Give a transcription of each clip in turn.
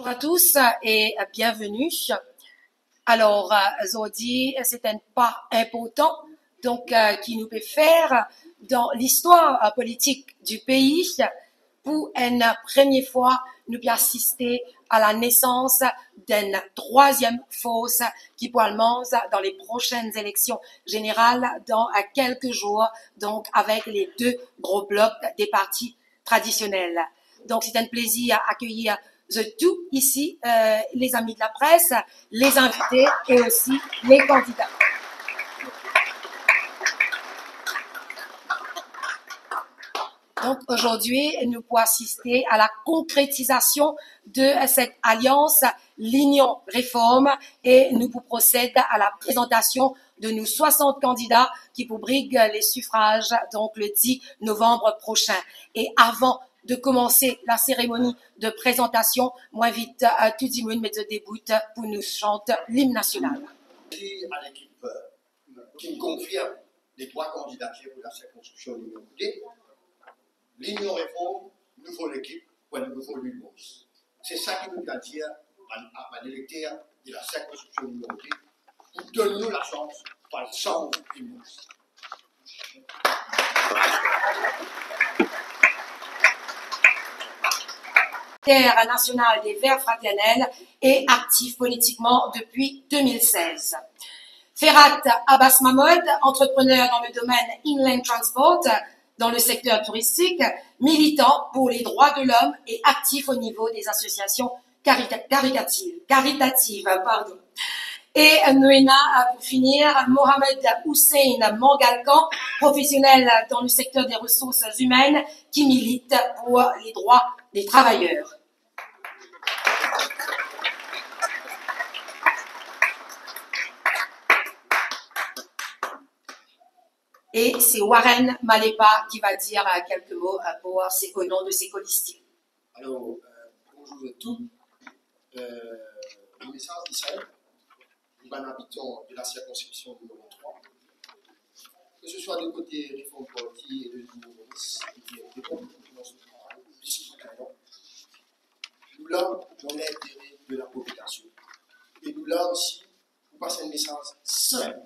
Bonjour à tous et bienvenue. Alors, aujourd'hui, c'est un pas important qui nous peut faire dans l'histoire politique du pays pour une première fois nous peut assister à la naissance d'une troisième force qui commence dans les prochaines élections générales dans quelques jours, donc avec les deux gros blocs des partis traditionnels. Donc, c'est un plaisir d'accueillir tout ici, les amis de la presse, les invités et aussi les candidats. Donc aujourd'hui, nous pouvons assister à la concrétisation de cette alliance l'Union Réforme et nous pouvons procéder à la présentation de nos 60 candidats qui pour briguer les suffrages donc le 10 novembre prochain. Et avant de commencer la cérémonie de présentation, moi invite tout le monde mettre de début pour nous chanter l'hymne national. À l'équipe qui me confirme les trois candidatures pour la circonscription numéro 2. L'Union Réforme, nouveau l'équipe pour un nouveau l'humour. C'est ça qui nous a dit à l'électeur de la circonscription numéro 2 pour donner-nous la chance par le sens d'humour. National des Verts fraternels et actif politiquement depuis 2016. Ferhat Abbas Mahmoud, entrepreneur dans le domaine Inland Transport, dans le secteur touristique, militant pour les droits de l'homme et actif au niveau des associations caritatives. Et Nouena, pour finir, Mohamed Hussein Mangalkan, professionnel dans le secteur des ressources humaines, qui milite pour les droits des travailleurs. Et c'est Warren Malepa qui va dire quelques mots au nom de ses colistiers. Alors, bonjour à tous. Le message d'Israël, un habitant de la circonscription numéro 3, que ce soit de côté réforme politique et de l'humorisme, qui est des bons dans ce travail, puisqu'il y a nous là, dans l'intérêt de la population. Et nous là aussi, nous passons un message simple.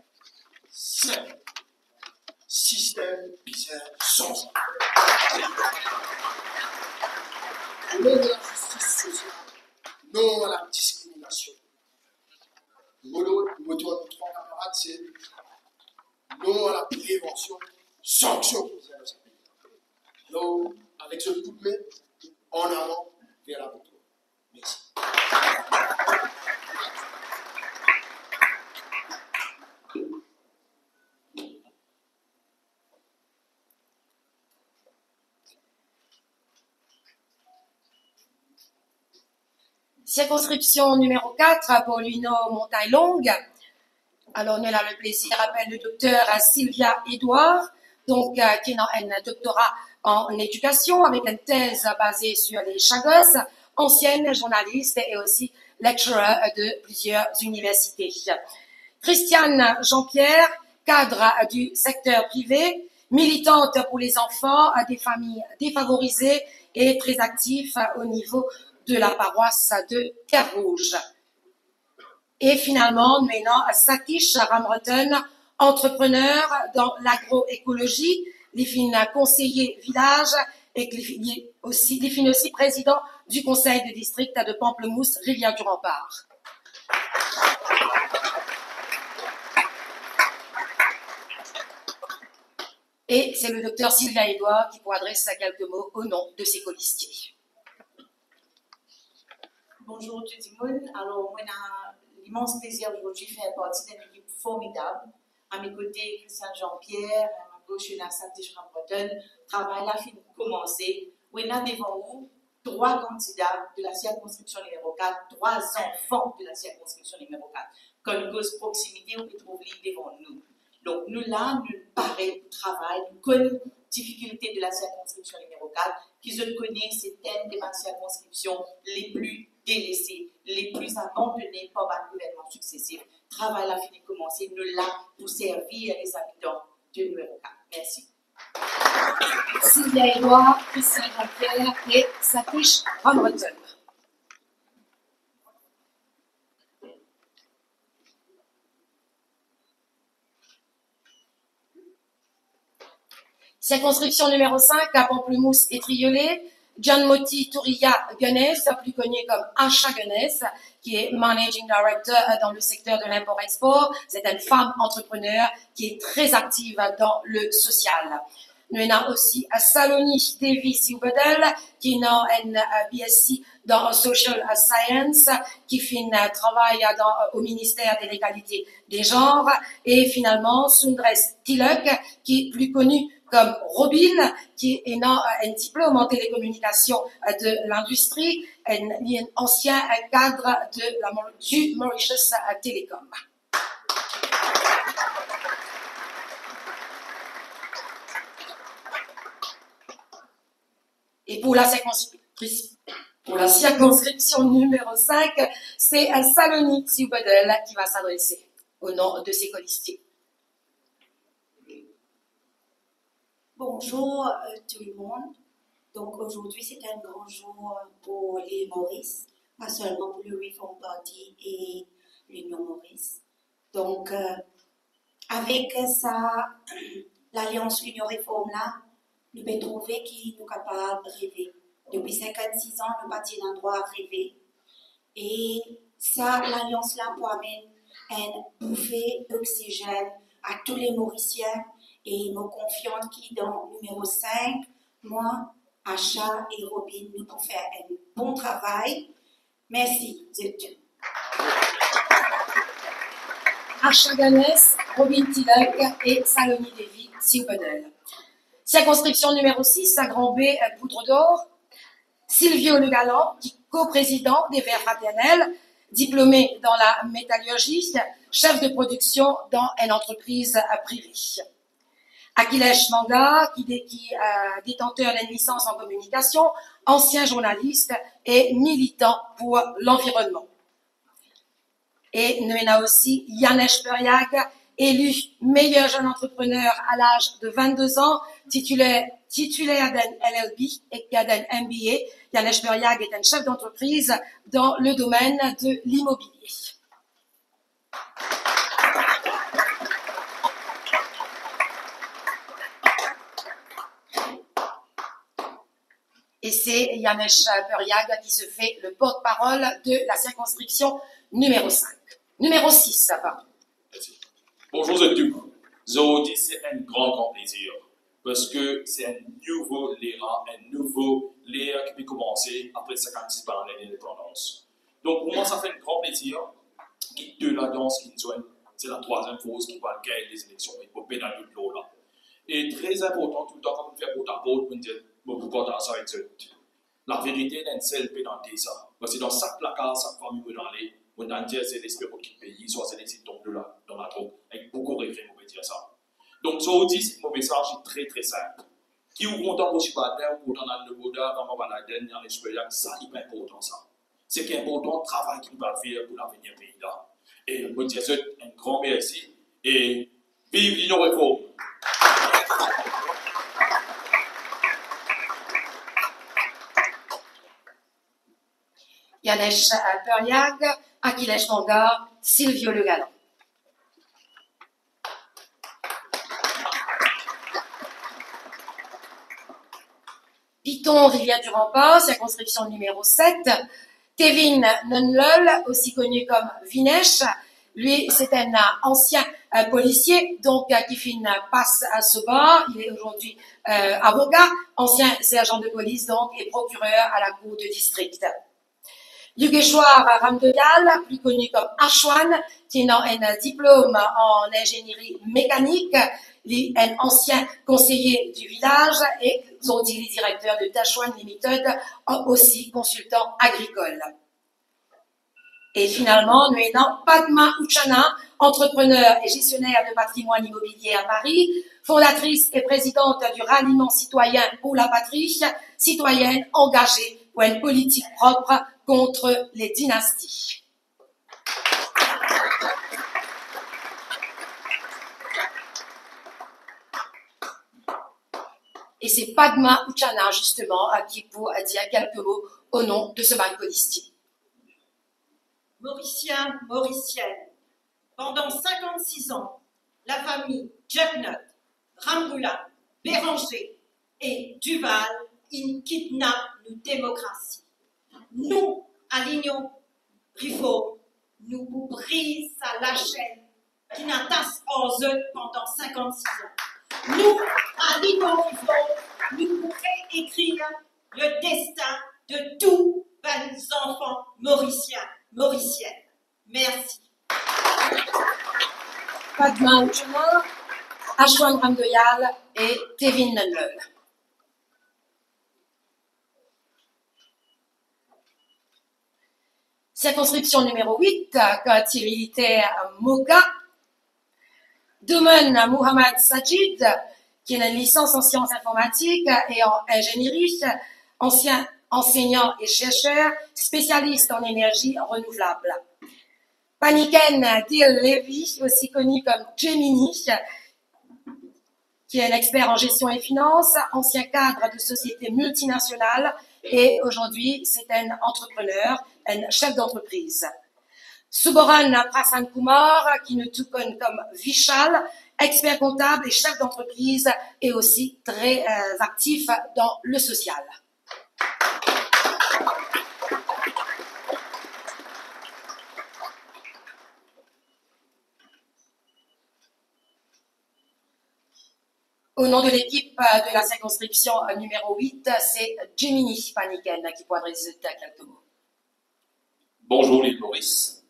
Système bizarre sans non à la justice sociale, non à la discrimination. Le mot de nos trois camarades, c'est non à la prévention, sanction. Donc, avec ce coup de main, en avant vers la victoire. Merci. Circonscription numéro 4 pour l'UNO Montagne Longue. Alors, nous avons le plaisir d'appeler le docteur Sylvia Edouard, qui a un doctorat en éducation avec une thèse basée sur les Chagos, ancienne journaliste et aussi lecturer de plusieurs universités. Christiane Jean-Pierre, cadre du secteur privé, militante pour les enfants des familles défavorisées et très active au niveau de la paroisse de Terre-Rouge. Et finalement, maintenant, Satish Ramroten, entrepreneur dans l'agroécologie, il finit conseiller village et il finit aussi président du conseil de district de Pamplemousse, Rivière-du-Rempart. Et c'est le docteur Sylvia Edouard qui pourra adresser quelques mots au nom de ses colistiers. Bonjour tout le monde. Alors, moi, j'ai l'immense plaisir aujourd'hui de faire partie d'une équipe formidable. À mes côtés, Christiane Jean-Pierre, à ma gauche, il y a Satish Ramroten. Travail là, fin de commencer. On a devant vous 3 candidats de la circonscription numéro 4, 3 enfants de la circonscription numéro 4. Comme cause proximité, on peut trouver devant nous. Donc, nous là, nous parlons du travail, nous connaissons les difficultés de la circonscription numéro 4, qui je connais, c'est une des circonscriptions les plus délaissés, les plus abandonnés par les gouvernements successifs. Travail a fini de commencer, nous là pour servir les habitants du numéro 4. Merci. Sylvia Edouard, Christiane Jean-Pierre et Satish Ramroten. Circonscription numéro 5 à Pamplemousse et Triolet, John Moti Touriya Gunness, plus connu comme Asha Gunness, qui est Managing Director dans le secteur de l'import-export. C'est une femme entrepreneur qui est très active dans le social. Nous avons aussi Saloni Devi Siubadel, qui est une BSc dans Social Science, qui fait un travail au ministère de l'égalité des genres. Et finalement, Sundres Tilak, qui est plus connu comme Robin, qui est un diplôme en télécommunication de l'industrie, un ancien cadre du Mauritius Telecom. Et pour la circonscription numéro 5, c'est Saloni Siubadel qui va s'adresser au nom de ses colistiers. Bonjour tout le monde. Donc aujourd'hui, c'est un grand jour pour les Maurice, pas seulement pour le Reform Party et l'Union Maurice. Donc, avec ça, l'Alliance Union Réforme là, nous pouvons trouver qu'il nous capable de rêver. Depuis 56 ans, nous bâtissons un droit à rêver. Et ça, l'Alliance là, pour amener un bouffée d'oxygène à tous les Mauriciens. Et nous confions qui dans le numéro 5, moi, Asha et Robin, nous pouvons faire un bon travail. Merci de tout. Asha Gunness, Robin Tilak et Saloni Devi Siubadel. Circonscription numéro 6, à Grand B, Poudre d'Or. Silvio Le Galant, qui est co-président des Verts Fraternels, diplômé dans la métallurgie, chef de production dans une entreprise privée. Akhilesh Manga, qui est détenteur d'une licence en communication, ancien journaliste et militant pour l'environnement. Et nous avons aussi Yanesh Periag, élu meilleur jeune entrepreneur à l'âge de 22 ans, titulaire d'un LLB et d'un MBA. Yanesh Periag est un chef d'entreprise dans le domaine de l'immobilier. Et c'est Yanesh Periag qui se fait le porte-parole de la circonscription numéro 5. Numéro 6, ça va. Bonjour à tous. Aujourd'hui, c'est un grand plaisir parce que c'est un nouveau l'ère qui peut commencer après 56 ans d'indépendance. Donc, pour moi, ça fait un grand plaisir qui de l'Alliance qui nous c'est la troisième force qui va gagner les élections et pour pédaler de l'eau là. Et très important, tout le temps, quand on fait porte à porte, on dit, pourquoi ça avec la vérité d'un seul pédantée ça. Parce que dans chaque placard, chaque famille où on a dit c'est l'espérance qui paye, soit c'est les sites de là, dans la drogue, avec beaucoup de référents, on peut dire ça. Donc, ça aussi, mon message est très simple. Qui ou content aussi pas ou content dans le Bouddha, dans ma baladine, dans l'expérience, ça, il est important ça. C'est qu'important le travail qu'il va faire pour l'avenir pays là. Et on peut dire ça, un grand merci et vive l'Union Réforme! Yanesh Periag, Akhilesh Manga, Silvio Le Galant. Piton, Rivière du Rempart, circonscription numéro 7. Kevin Nunlol, aussi connu comme Vinesh. Lui, c'est un ancien policier, donc qui fait une passe à ce bar. Il est aujourd'hui avocat, ancien sergent de police, donc, et procureur à la cour de district. Yugeshwar Ramdoyal, plus connu comme Ashwan, qui a un diplôme en ingénierie mécanique, il est un ancien conseiller du village et aujourd'hui il est directeur de Tashwan Limited, aussi consultant agricole. Et finalement, nous avons Padma Uchana, entrepreneur et gestionnaire de patrimoine immobilier à Paris, fondatrice et présidente du ralliement citoyen pour la patrie, citoyenne engagée pour une politique propre contre les dynasties. Et c'est Padma Uchana, justement, qui pour dire quelques mots au nom de ce colistier. Mauriciens, Mauriciennes, pendant 56 ans, la famille Jugnutt, Ramgoolam, Béranger et Duval, ils kidnappent nos démocraties. Nous, à l'Union Réforme, nous vous brisons la chaîne qui n'attache en eux pendant 56 ans. Nous, à l'Union Réforme, nous pourrons écrire le destin de tous les enfants mauriciens, mauriciennes. Merci. Padma Uchuma, Ashwan Ramdoyal et Tevin Nunlol. Circonscription numéro 8, quartier militaire Moka. Domaine Mohamed Sajid, qui a une licence en sciences informatiques et en ingénierie, ancien enseignant et chercheur, spécialiste en énergie renouvelable. Paniken Dil Levy, aussi connu comme Gemini, qui est un expert en gestion et finances, ancien cadre de sociétés multinationales et aujourd'hui c'est un entrepreneur, un chef d'entreprise. Suboran Prasan Kumar, qui nous tout connaît comme Vishal, expert comptable et chef d'entreprise et aussi très actif dans le social. Au nom de l'équipe de la circonscription numéro 8, c'est Gemini Paniken qui pourra adresser quelques mots. Bonjour l'île Maurice.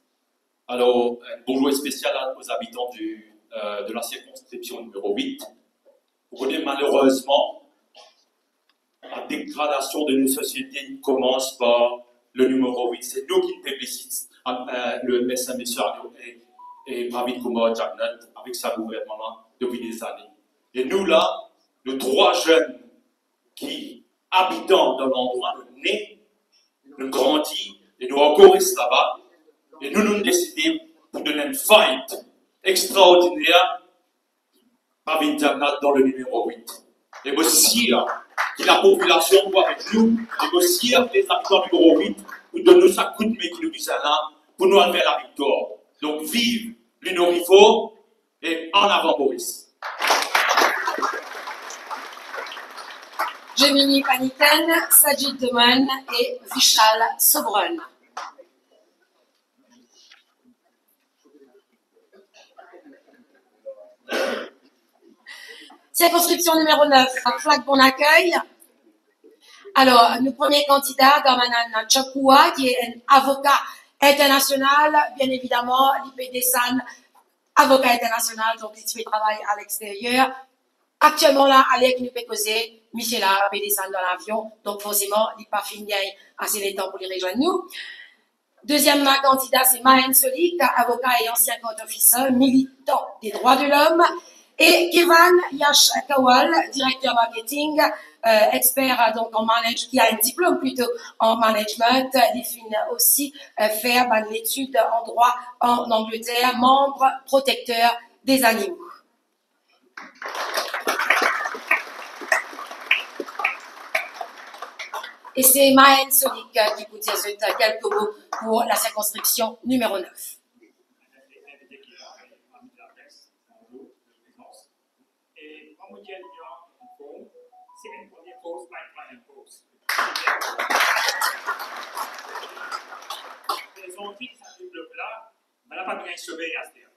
Alors, un bonjour spécial aux habitants de la circonscription numéro 8. Vous connaissez malheureusement la dégradation de nos sociétés commence par le numéro 8. C'est nous qui publicisons le SMS et Pravid Kumar Jagannath avec sa gouvernement depuis des années. Et nous là, nos 3 jeunes qui habitons dans l'endroit, nous nés, nous grandis, et nous encore restés là-bas, et nous décidons pour donner une fight extraordinaire à Jagannath dans le numéro 8. Et aussi, que la population voit avec nous, et aussi les habitants du numéro 8, pour donner sa coup de main qui nous disent là, pour nous enlever la victoire. Donc vive l'Union Réforme et en avant Maurice. Gemini Paniken, Sajid Doman et Vishal Sobron. Circonscription numéro 9, Flag Bon Accueil. Alors, nos premiers candidats, Damanan Chakua, qui est un avocat international, bien évidemment, l'IPDSAN, avocat international, donc il travaille à l'extérieur. Actuellement, là, Alec nous peut causer, Michel a descendu dans l'avion, donc forcément, il n'est pas fini assez de temps pour les rejoindre nous. Deuxième candidat, c'est Mahen Solik, avocat et ancien court officer, militant des droits de l'homme. Et Kevan Yash Kawal, directeur marketing, expert donc en management, qui a un diplôme plutôt en management, il finit aussi faire l'étude en droit en Angleterre, membre protecteur des animaux. Et c'est Mahen Solik qui vous dit quelques mots pour la circonscription numéro 9. Et comme vous dites, c'est une première pause par une pause. Les Antilles, ça développe là, mais elle n'a pas bien sauvé à ce terme.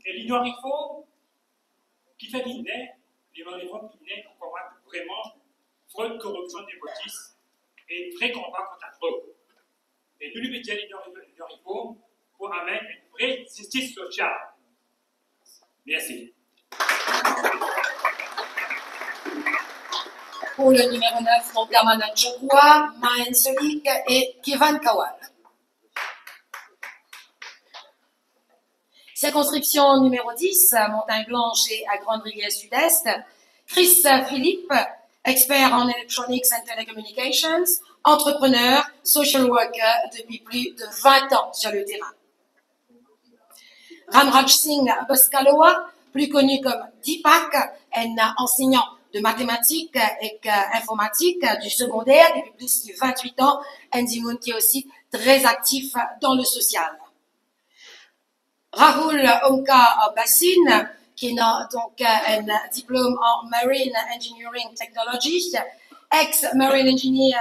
Et l'Union Réforme, qui fait l'Union Réforme qui naît pour combattre vraiment fraude, corruption des votistes et vrai combat contre la drogue. Et nous lui disons l'Union Réforme pour amener une vraie justice sociale. Merci. Pour le numéro 9, donc Damanan Chakua, Mahen Solik et Kevan Kawal. Circonscription numéro 10, Montagne Blanche et à Grande-Rivière Sud-Est, Chris Philippe, expert en Electronics and Telecommunications, entrepreneur, social worker depuis plus de 20 ans sur le terrain. Ramraj Singh Boskaloa, plus connu comme Deepak, un enseignant de mathématiques et informatique du secondaire depuis plus de 28 ans, Andy qui est aussi très actif dans le social. Rahul Omkar Bassin, qui a donc un diplôme en Marine Engineering Technology, ex-Marine Engineer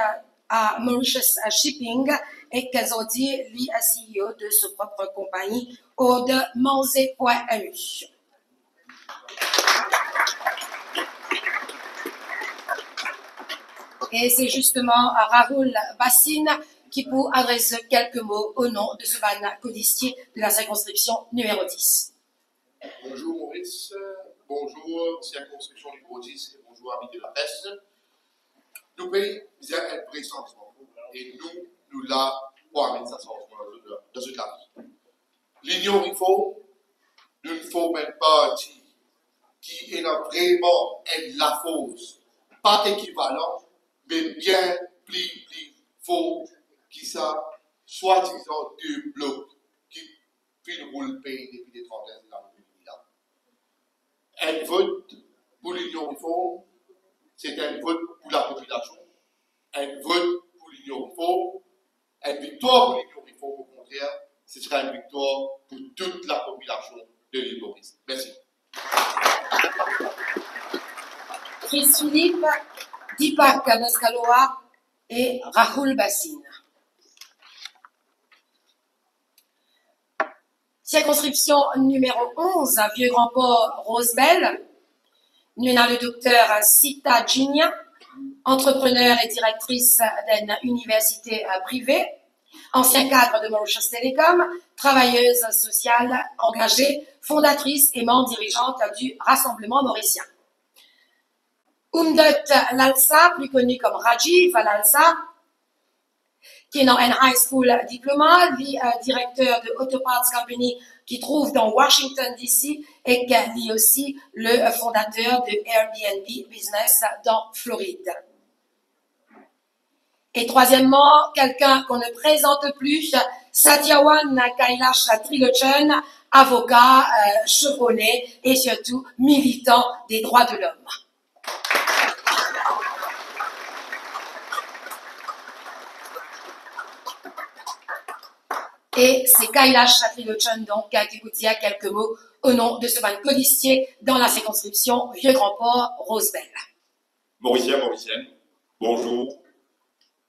à Mauritius Shipping, et qui a dit, lui, CEO de sa propre compagnie, au de Manze.eu. Et c'est justement Rahul Bassine qui peut adresser quelques mots au nom de ce codistier de la circonscription numéro 10. Bonjour Maurice, bonjour circonscription numéro 10 et bonjour amis de la presse. Nous pays bien être présents et nous là pour amener ça dans ce cas. L'union il faut, nous ne faut même pas dire qui est là vraiment la fausse, pas équivalent, mais bien plus faux, qui ça, soi-disant deux blocs qui roulent le pays depuis des trentaines d'années. Un vote pour l'Union réforme, c'est un vote pour la population. Un vote pour l'Union réforme, une victoire pour l'Union réforme, au contraire, ce sera une victoire pour toute la population de l'île Maurice. Merci. Chris Philippe, Deepak Naskaloa et Rahul Bassine. Circonscription numéro 11, Vieux-Grand-Port, Rosebel. Nous avons le docteur Sita Jinya, entrepreneur et directrice d'une université privée, ancien cadre de Mauritius Telecom, travailleuse sociale engagée, fondatrice et membre dirigeante du Rassemblement mauricien. Umdut Lalsa, plus connu comme Rajiv Lalsa, qui est un high school diplôme, lui directeur de Auto Parts Company qui trouve dans Washington DC et qui est aussi le fondateur de Airbnb Business dans Floride. Et troisièmement, quelqu'un qu'on ne présente plus, Satyawan Kailash Trilochan, avocat, chevronné et surtout militant des droits de l'homme. Et c'est Kailash Trilochan, donc, qui vous dit quelques mots au nom de ce codistier dans la circonscription Vieux-Grand-Port, Rosebel. Mauriciens, Mauriciennes, bonjour.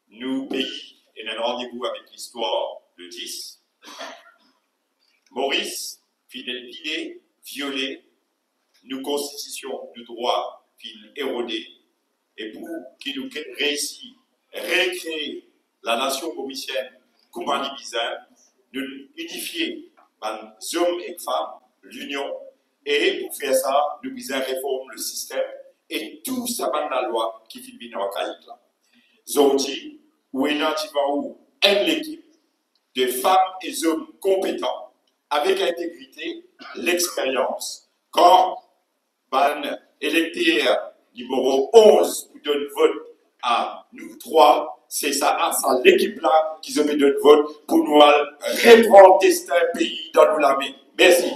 Nous, pays, et un rendez-vous avec l'histoire le 10. Maurice, fidèle, violé, nous constitution du droit fil érodé, et pour qu'il nous réussit récréer la nation mauricienne comme un bizarre, nous unifier les hommes et femmes, l'union, et pour faire ça, nous visons réformer le système et tout ça dans la loi qui fait venir en caïque là. Zoti, ou une l'équipe de femmes et hommes compétents, avec intégrité, l'expérience. Quand ban électeur numéro 11 nous donne vote à nous trois, c'est ça, l'équipe-là qui se met de vote pour nous reprendre le destin pays dans nos mains. Merci.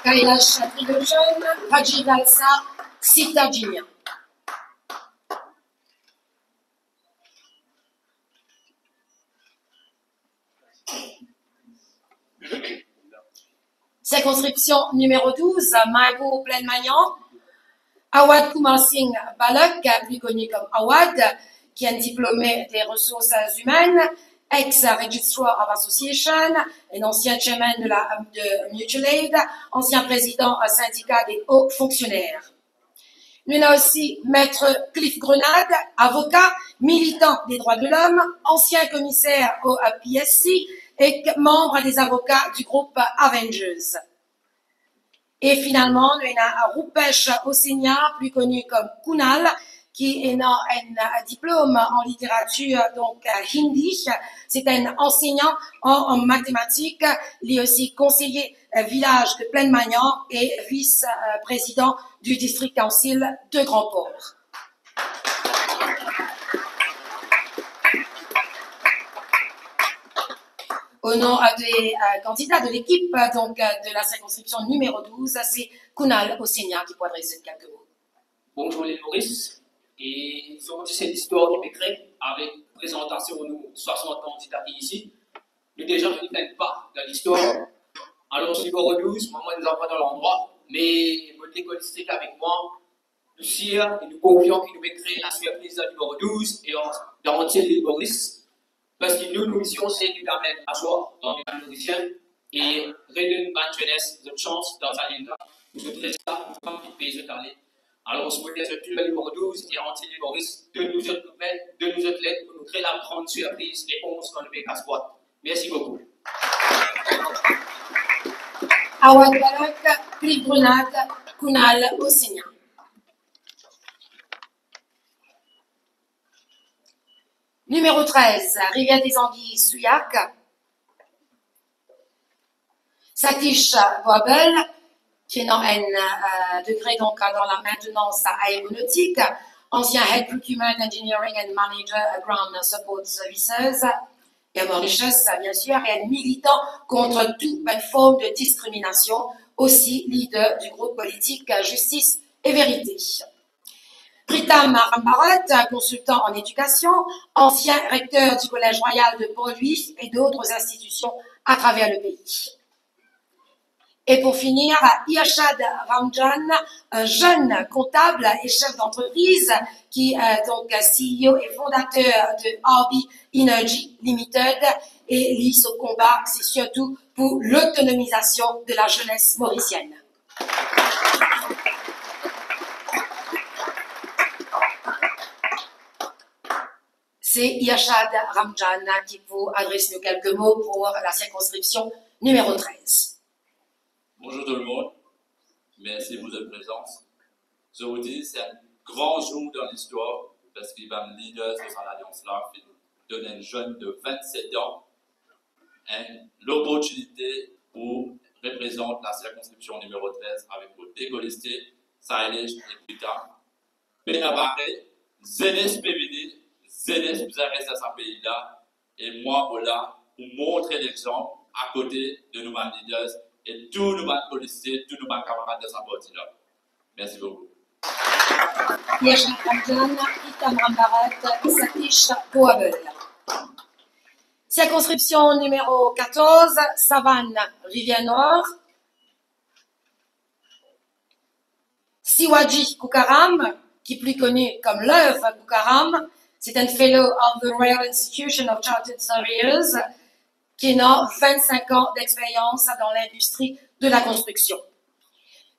Kailash Trilochan, Rajiv Lalsa, Sita Jinya. Circonscription numéro 12, Maïbo Plaine-Magnan. Awad Kumar Singh Balak, plus connu comme Awad, qui est un diplômé des ressources humaines, ex-Registrar of Association, un ancien chairman de Mutual Aid, ancien président syndicat des hauts fonctionnaires. Nous avons aussi Maître Cliff Grenade, avocat, militant des droits de l'homme, ancien commissaire au PSC et membre des avocats du groupe Avengers. Et finalement, nous avons Rupesh Osenia, plus connu comme Kunal, qui est un diplôme en littérature, donc hindi. C'est un enseignant en mathématiques. Il est aussi conseiller village de Plaine-Magnan et vice-président du district council de Grand-Port. Au nom des candidats de l'équipe donc de la circonscription numéro 12, c'est Kunal Osenia qui pourra adresser quelques mots. Bonjour les Maurice, et c'est l'histoire qui m'écrit avec présentation de nous 60 candidats ici. Nous déjà ne pas dans l'histoire, Alors, c'est numéro 12, moi, nous avons dans l'endroit, mais votre école avec moi, nous sommes et nous confions qu'il nous mettrait la surprise de numéro 12 et dans l'île Maurice, parce que nous, nos missions, c'est de nous permettre à soi, dans les pays mauriciens, et redonner à la jeunesse de chance dans sa ligne-là, pour se traiter ça, pour qu'il puisse aller. Alors, on se met le numéro 12 et Antille Maurice, de nous autres lettres, pour nous créer la grande surprise et 11 qu'on ne fait qu'à squat. Merci beaucoup. Awad Barak, Cliff Brunat, Kunal Ossignan. Numéro 13, Rivière des Anguilles, Souillac. Satish Boabel, qui est en degré donc dans la maintenance aéronautique, ancien Head Procurement Engineering and Manager Ground Support Services, et Mauritius, bien sûr, et un militant contre toute forme de discrimination, aussi leader du groupe politique Justice et Vérité. Pritam Rambarat, consultant en éducation, ancien recteur du Collège Royal de Port-Louis et d'autres institutions à travers le pays. Et pour finir, Irshad Ramjan, un jeune comptable et chef d'entreprise qui est donc CEO et fondateur de RB Energy Limited, et lui, son combat, c'est surtout pour l'autonomisation de la jeunesse mauricienne. C'est Irshad Ramjan qui vous adresse nous quelques mots pour la circonscription numéro 13. Bonjour tout le monde, merci pour votre présence. Aujourd'hui, c'est un grand jour dans l'histoire parce qu'il va me leader de cette alliance-là, qui donne un jeune de 27 ans l'opportunité pour représenter la circonscription numéro 13 avec vos décolistés, Saïlège et Putain. Mais après, Zénès PVD, Zénès vous arrête à ce pays-là, et moi, voilà, pour montrer l'exemple à côté de nos leaders. Et tous nos policiers, tous nos camarades de sa partie-là. Merci beaucoup. Yashin Ramjan, Itam Rambarat, Satish Boabel. Circonscription numéro 14, Savane, Rivière-Nord. Siwaji Kukaram, qui est plus connu comme l'œuvre Kukaram, c'est un fellow of the Royal Institution of Chartered Surveyors, qui a 25 ans d'expérience dans l'industrie de la construction.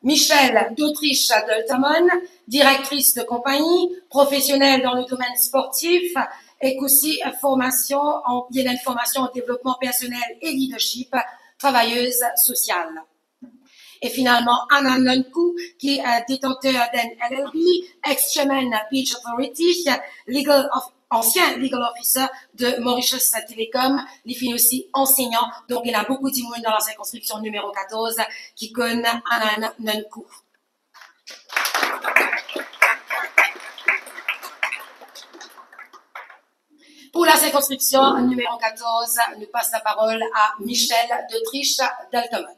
Michelle d'Autriche d'Altamont, directrice de compagnie, professionnelle dans le domaine sportif, et aussi il y a une formation en développement personnel et leadership, travailleuse sociale. Et finalement, Anna Nonkou, qui est détenteur d'un LLB, ex-chairman Beach Authority, ancien legal officer de Mauritius Telecom, il finit aussi enseignant, donc il a beaucoup d'immunes dans la circonscription numéro 14 qui connaît Anna Nonkou. Pour la circonscription numéro 14, nous passe la parole à Michel d'Autriche d'Altamont.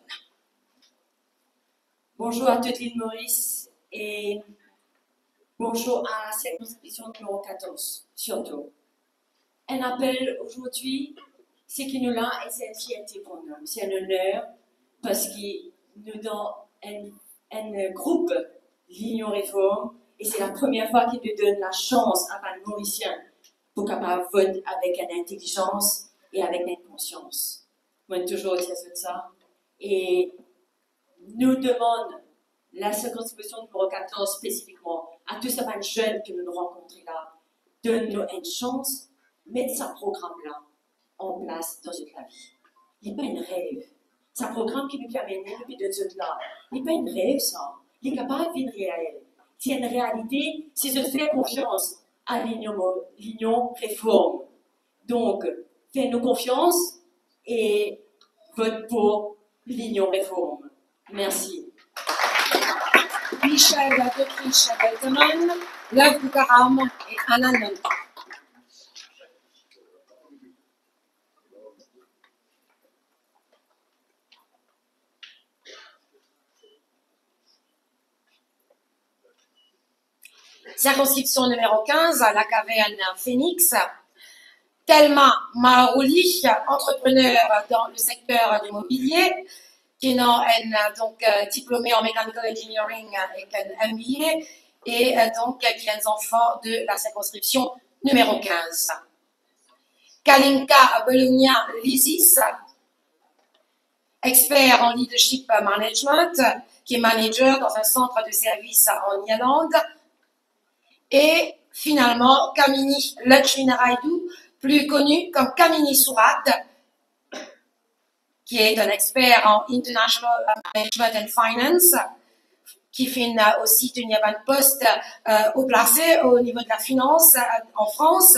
Bonjour à toute l'île Maurice et bonjour à la circonscription numéro 14, surtout. Un appel aujourd'hui, c'est qui nous l'a et c'est une fierté pour nous. C'est un honneur parce que nous dans un groupe, l'Union Réforme, et c'est la première fois qu'il nous donne la chance à un Mauricien pour capable voter avec une intelligence et avec une conscience. Moi, toujours été de ça. Et nous demandons la circonscription numéro 14 spécifiquement à tous ces jeunes que nous rencontrons là, donne-nous une chance, mettre ce programme-là en place dans notre vie. Il n'est pas un rêve. C'est un programme qui nous permet depuis de notre là. Il n'est pas un rêve, ça. Il est capable de vivre réel. C'est une réalité, si je fais confiance à l'Union Réforme. Donc, fais-nous confiance et vote pour l'Union Réforme. Merci. Michel d'Autriche d'Altamont, Love Kukaram et Anna Nonkou. Circonscription numéro 15, à la caverne Phoenix. Thelma Marouli, entrepreneur dans le secteur immobilier, qui est donc diplômée en Mechanical Engineering avec un MBA et donc qui est un enfant de la circonscription numéro 15. Kalinka Bologna-Lisis, expert en leadership management, qui est manager dans un centre de service en Irlande. Et finalement, Kamini Lakshminarayalu, plus connu comme Kamini Surat, qui est un expert en International Management and Finance, qui fait aussi tenir un poste haut placé au niveau de la finance en France.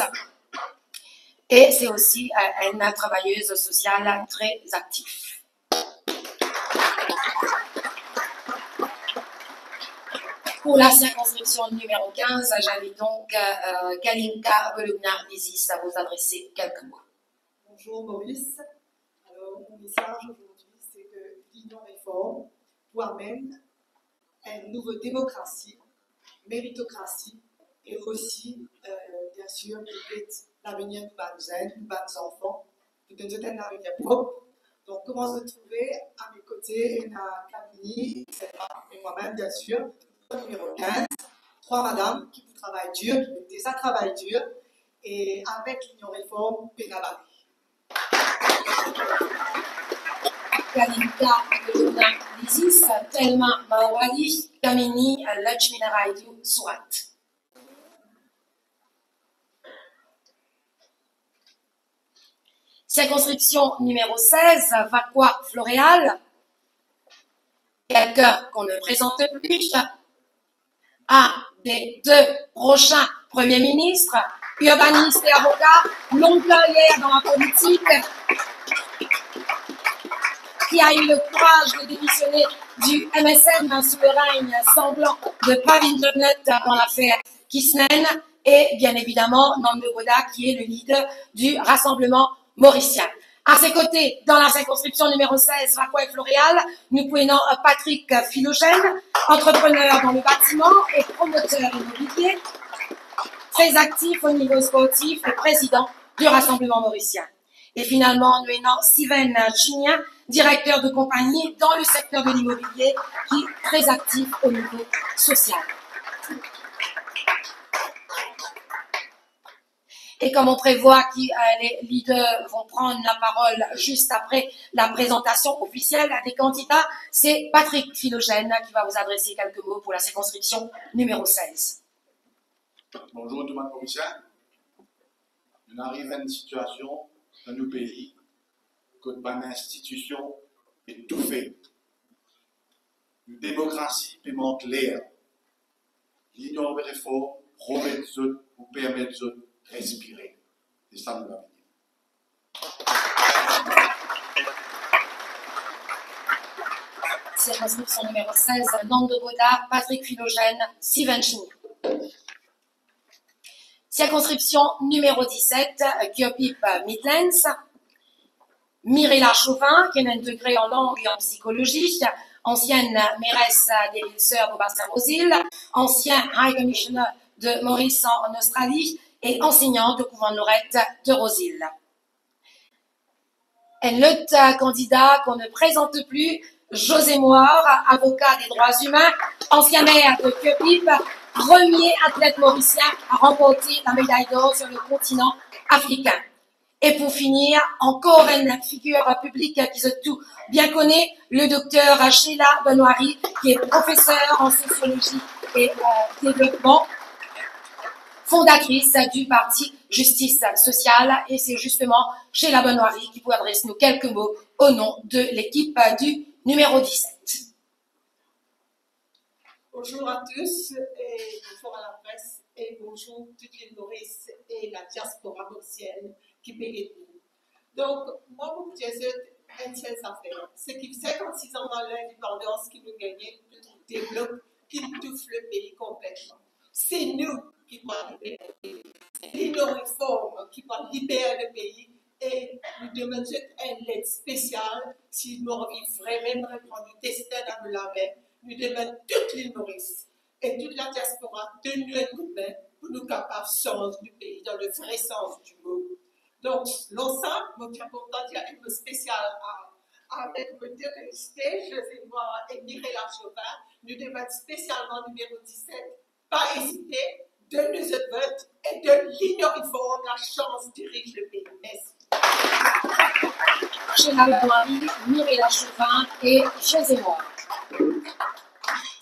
Et c'est aussi une travailleuse sociale très active. Pour la circonscription numéro 15, j'invite donc Kalinka Bologna-Lisis à vous adresser quelques mots. Bonjour Maurice. Alors, mon message aujourd'hui, c'est que l'Union réforme doit amener une nouvelle démocratie, méritocratie et aussi, bien sûr, l'avenir de nos enfants, de nous un avenir propre. Donc, comment se trouver à mes côtés, Kamini et moi-même, bien sûr, numéro 15, 3 madames qui travaillent dur, qui déjà travaillent dur, et avec l'Union réforme, Pénabari. Kalinka Bologna-Lisis, Thelma Mawali, Kamini Lakshminarayalu Surat. Circonscription numéro 16, Vaqua Floréal. Quelqu'un qu'on ne présente plus. Un des 2 prochains premiers ministres, urbaniste et avocat, longue carrière dans la politique, qui a eu le courage de démissionner du MSN sous le règne sanglant de Pravin Gordhan dans l'affaire Kisnen, et bien évidemment Nando Boda, qui est le leader du Rassemblement mauricien. À ses côtés, dans la circonscription numéro 16, Vaqua et Floréal, nous prenons Patrick Philogène, entrepreneur dans le bâtiment et promoteur immobilier, très actif au niveau sportif et président du Rassemblement mauricien. Et finalement, nous avons Steven Chignan, directeur de compagnie dans le secteur de l'immobilier, qui est très actif au niveau social. Et comme on prévoit que les leaders vont prendre la parole juste après la présentation officielle des candidats, c'est Patrick Philogène qui va vous adresser quelques mots pour la circonscription numéro 16. Bonjour tout le monde mauricien. On arrive à une situation dans nos pays que par l'institution est tout fait. Une démocratie peut manquer l'air. L'union réforme promet ou permet de respirer. C'est ça nous va venir. Circonscription numéro 16, Nando Boda, Patrick Philogène, Steven Chignan. Circonscription numéro 17, Gyopip Midlands, Mirella Chauvin, qui est un degré en langue et en psychologie, ancienne mairesse des Îles-Sœurs au Bassin-Rosil, ancien High Commissioner de Maurice en Australie et enseignante au couvent de Lorette de Rosil. Un autre candidat qu'on ne présente plus, José Moir, avocat des droits humains, ancien maire de Gyopip, premier athlète mauricien à remporter la médaille d'or sur le continent africain. Et pour finir, encore une figure publique qui se tout bien connaît, le docteur Sheila Benoiri, qui est professeur en sociologie et développement, fondatrice du parti Justice Sociale. Et c'est justement Sheila Benoiri qui peut adresser nous quelques mots au nom de l'équipe du numéro 17. Bonjour à tous et bonjour à la presse et bonjour toute l'île Maurice et la diaspora mauricienne qui paye nous. Donc, moi, pour vous dire une seule affaire, c'est qu'il 56 ans dans l'indépendance qui nous gagnait, qui nous développe, qui nous touche le pays complètement. C'est nous qui doivent libérer le pays. C'est l'union réforme qui doit libérer le pays et nous demandons une aide spéciale si nous avons vraiment reprendre le destin dans la main. Nous demandons toute l'île Maurice et toute la diaspora de nous un coup de main pour nous capables de changer du pays dans le vrai sens du mot. Donc, l'ensemble, je suis content, il y a une spéciale avec le déresté, je vais voir et Mireille Chauvin, nous devons spécialement numéro 17, pas hésiter, de nous vote et de l'Union Réforme, la chance dirige le pays. Merci. Gérald Boiry, Mireille Chauvin et José Moire.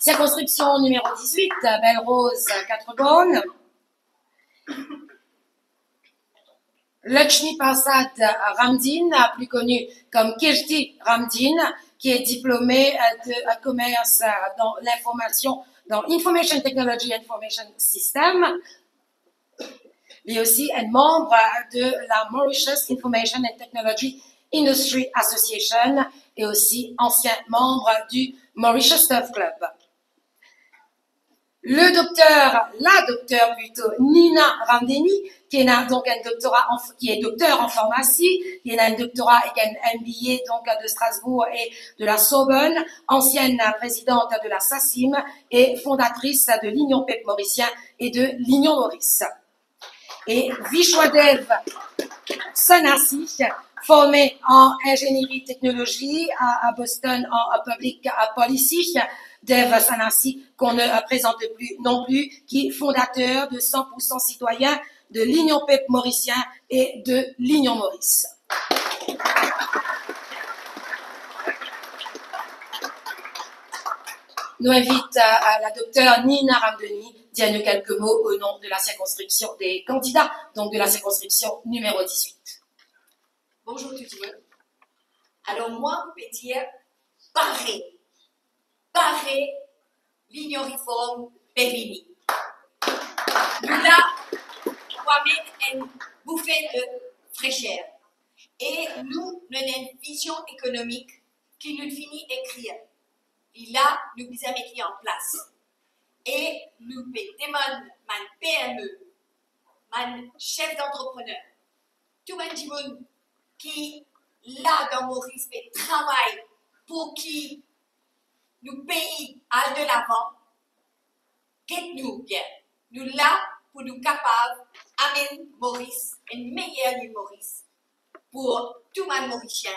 Circonscription numéro 18, Belle-Rose, 4 bonnes. Lakshmi Prasad Ramdin, plus connu comme Kirti Ramdin, qui est diplômé de commerce dans l'information, dans Information Technology Information System. Il est aussi un membre de la Mauritius Information and Technology Industry Association et aussi ancien membre du Mauritius Turf Club. La docteure plutôt, Nina Ramdeni, qui est donc un doctorat, qui est docteur en pharmacie, qui a un doctorat et un MBA donc de Strasbourg et de la Sorbonne, ancienne présidente de la SACIM et fondatrice de l'Union PEP Mauricien et de l'Union Maurice. Et Vishwadev Sanasi, formé en ingénierie technologie à Boston en public policy, Dev Sanasi, qu'on ne présente plus non plus, qui est fondateur de 100% citoyens de l'Union PEP Mauricien et de l'Union Maurice. Nous invite à la docteure Nina Ramdeni de dire nous quelques mots au nom de la circonscription des candidats, donc de la circonscription numéro 18. Bonjour tout le monde. Alors moi, je peux dire pareil l'Union Réforme Bellini. Nous là, on une bouffée de fraîcheur. Et nous avons une vision économique qui nous finit d'écrire. Et là, nous avons mis en place. Et nous demandons à PME, à chef d'entrepreneur, tout le monde qui, là, dans Maurice, fait travail pour qui nous pays à de l'avant, qu'est-nous bien. Nous là pour nous capables d'amener Maurice, une meilleure vie Maurice, pour tout le monde mauricien,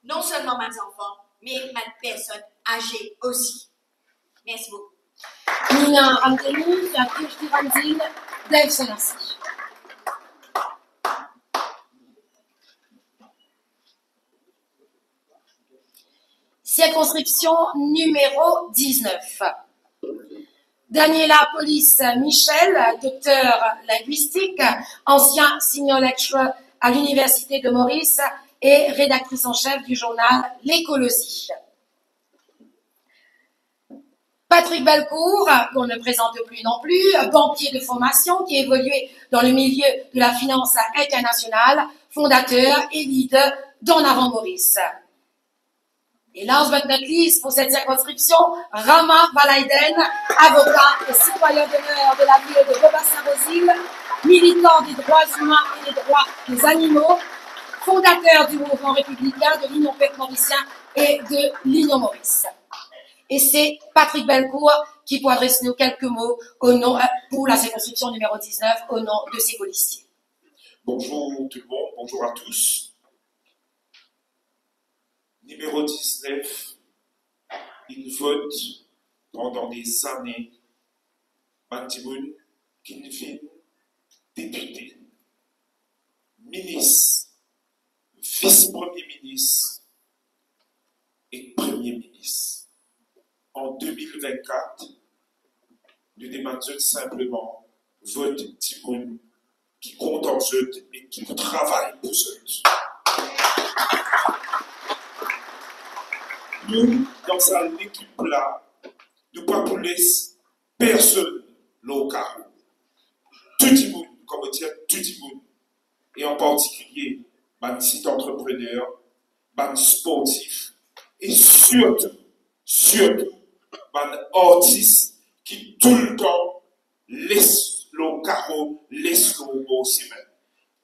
non seulement mes enfants, mais mes personnes âgées aussi. Merci beaucoup. Nina Ramdeni, Kirti Ramdin, Dev Sanasi. Circonscription numéro 19. Daniela Police Michel, docteur linguistique, ancien senior lecturer à l'Université de Maurice et rédactrice en chef du journal L'Écologie. Patrick Belcourt, qu'on ne présente plus non plus, banquier de formation qui évoluait dans le milieu de la finance internationale, fondateur et leader d'En Avant Maurice. Et last but not least, pour cette circonscription, Rama Valaiden, avocat et citoyen d'honneur de la ville de Bobassin-Rosil, militant des droits humains et des droits des animaux, fondateur du mouvement républicain de l'Union PEP Mauricien et de l'Union Maurice. Et c'est Patrick Belcourt qui pourra adresser nous quelques mots au nom, pour la circonscription numéro 19 au nom de ses colistiers. Bonjour tout le monde, bonjour à tous. Numéro 19, il vote pendant des années Matimoun Kinvin, député, ministre, vice-premier ministre et premier ministre. En 2024, nous demandons simplement vote Timoun qui compte en eux et qui travaille pour eux. Nous, dans cette équipe-là, nous ne pouvons pas laisser personne local. Tout le monde, comme on dit, tout le monde. Et en particulier, les sites entrepreneurs, les sportifs, et surtout, les artistes qui tout le temps laissent le carreau, laissent le mot aussi même.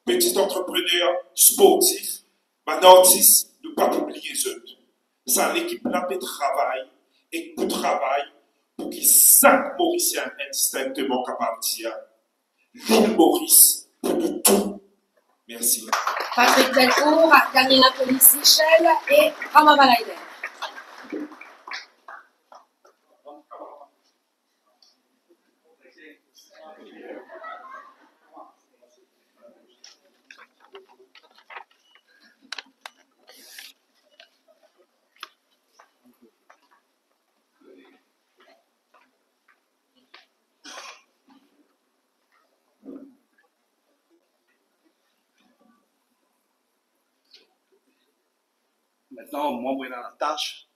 Petits entrepreneurs, sportifs, les artistes, ne pas oublier eux. Ça l'équipe là de travail et pour travail pour qu'ils chaque Mauricien indistinctement capable de dire l'île Maurice pour nous tout Merci. Patrick Delcourt, Galina Police-Michel et Rama Balaïder. Maintenant, moi, je suis dans la tâche,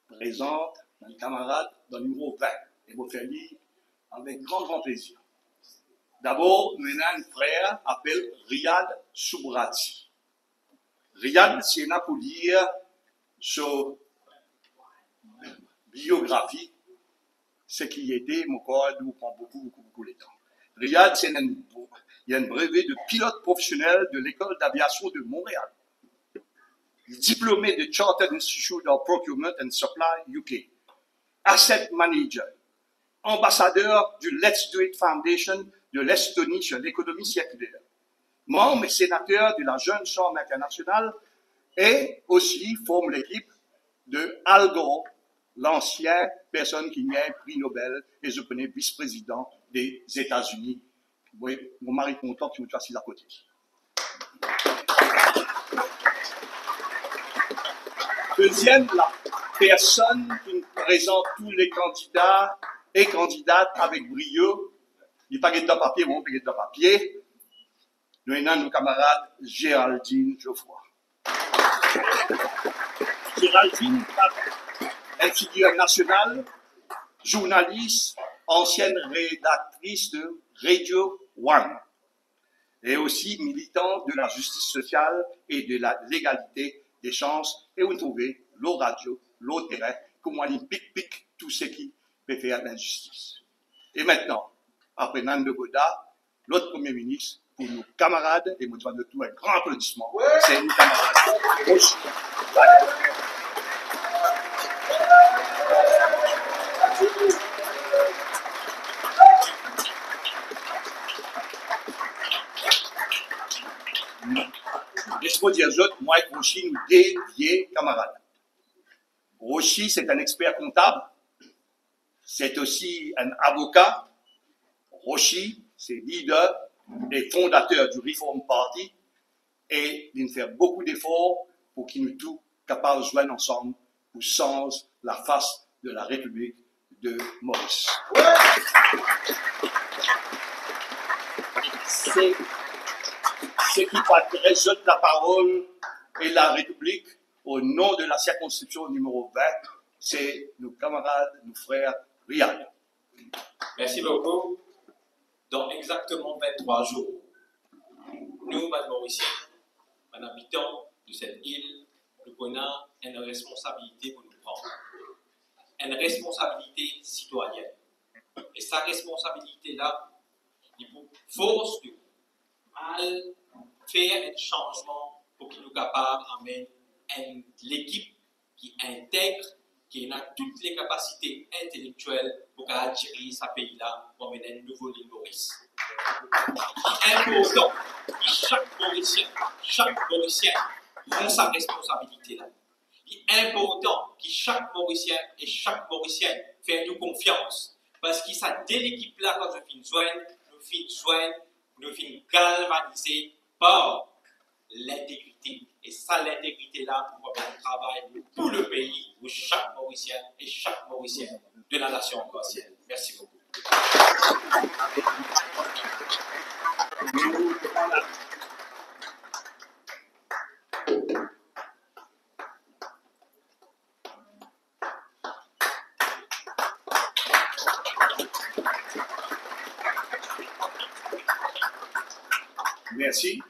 présente un camarade dans le numéro 20. Et vous faites lire avec grand plaisir. D'abord, nous avons un frère appelé Riyad Soubrati. Riyad, c'est là pour lire sur biographie, ce qui était, mon corps, nous prend beaucoup de temps. Riyad, il y a un brevet de pilote professionnel de l'école d'aviation de Montréal. Diplômé de Chartered Institute of Procurement and Supply UK, Asset Manager, ambassadeur du Let's Do It Foundation de l'Estonie sur l'économie circulaire, membre et sénateur de la Jeune Chambre internationale et aussi forme l'équipe de Al Gore, l'ancien personne qui a un prix Nobel et je connais vice-président des États-Unis. Oui, mon mari est content que je me sois assis à côté. Deuxième, la personne qui nous présente tous les candidats et candidates avec brio. Il n'y a pas de papier, bon, il n'y a pas de papier. Nous avons nos camarades Géraldine Geoffroy. Géraldine, infirmière nationale, journaliste, ancienne rédactrice de Radio One, et aussi militante de la justice sociale et de la légalité des chances, et vous trouvez l'eau radio, l'eau terrain, comment on pique tout ce qui peut faire l'injustice. Et maintenant, après Nan de Goda, l'autre Premier ministre, pour nos camarades, et nous devons de tout un grand applaudissement, c'est nos camarades. Laisse-moi dire autres, moi et Rochi, nous déviés camarades. Rochi, c'est un expert comptable. C'est aussi un avocat. Rochi, c'est leader et fondateur du Reform Party. Et il fait beaucoup d'efforts pour qu'il nous tous capables de joindre ensemble pour changer la face de la République de Maurice. C'est ce qui résulte la parole et la République au nom de la circonscription numéro 20, c'est nos camarades, nos frères Riyad. Merci beaucoup. Dans exactement 23 jours, nous, Mauriciens, en habitants de cette île, nous prenons une responsabilité pour nous prendre. Une responsabilité citoyenne. Et sa responsabilité-là, il vous force de faire un changement pour qu'il nous capable d'amener l'équipe qui intègre, qui a toutes les capacités intellectuelles pour gérer ce pays-là pour mener un nouveau île Maurice. Il est important que chaque Mauricien prend sa responsabilité-là. Il est important que chaque Mauricien et chaque Mauricienne fasse nous confiance. Parce que cette équipe-là, quand je finis nous finissons galvanisés par l'intégrité. Et ça, l'intégrité-là, pour faire un travail pour le pays, pour chaque Mauricien et chaque Mauricienne de la nation ancienne. Merci beaucoup. Merci.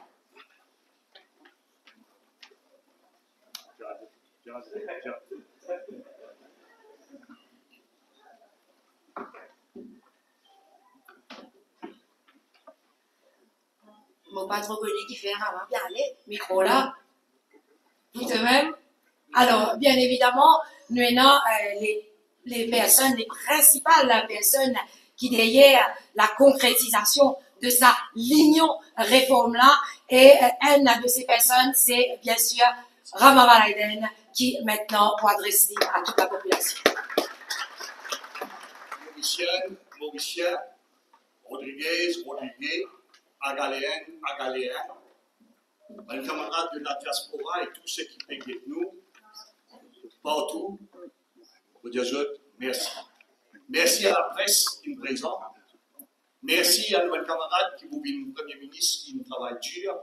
Mon pas trop connu qui fait un bien aller, micro là, tout de même. Alors, bien évidemment, nous avons les personnes, les principales personnes qui derrière la concrétisation de sa ligne réforme-là. Et une de ces personnes, c'est bien sûr Rama Balaiden, qui maintenant va adresser à toute la population. Mauricien, Rodriguez, Agaléen, mes camarades de la diaspora et tous ceux qui payent avec nous, partout, vous dire merci. Merci à la presse qui nous présente. Merci à nos camarades qui vous viennent, Premier ministre, qui nous travaille dur.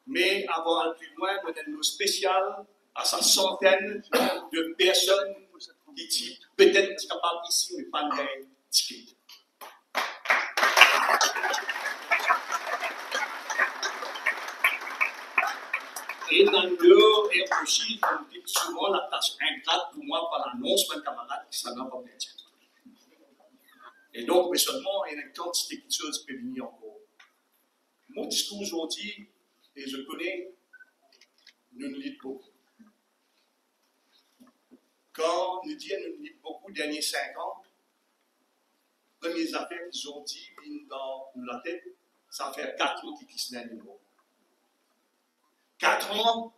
Mais avant d'aller plus loin, on a une spéciale à sa centaine de personnes qui disent peut-être capables ici, mais pas de ticket. Et dans le dehors, et aussi, on dit souvent la tâche ingrate pour moi par l'annonce d'un camarade qui s'en a pas bien. Et donc, mais seulement, il y a une quantité de choses qui peuvent venir encore. Mon discours aujourd'hui, et je connais, nous lisons beaucoup. Quand nous disons nous lisons beaucoup les derniers 5 ans, les premières affaires qu'ils ont dit dans la tête, ça fait 4 ans qu'ils se n'ont pas. 4 ans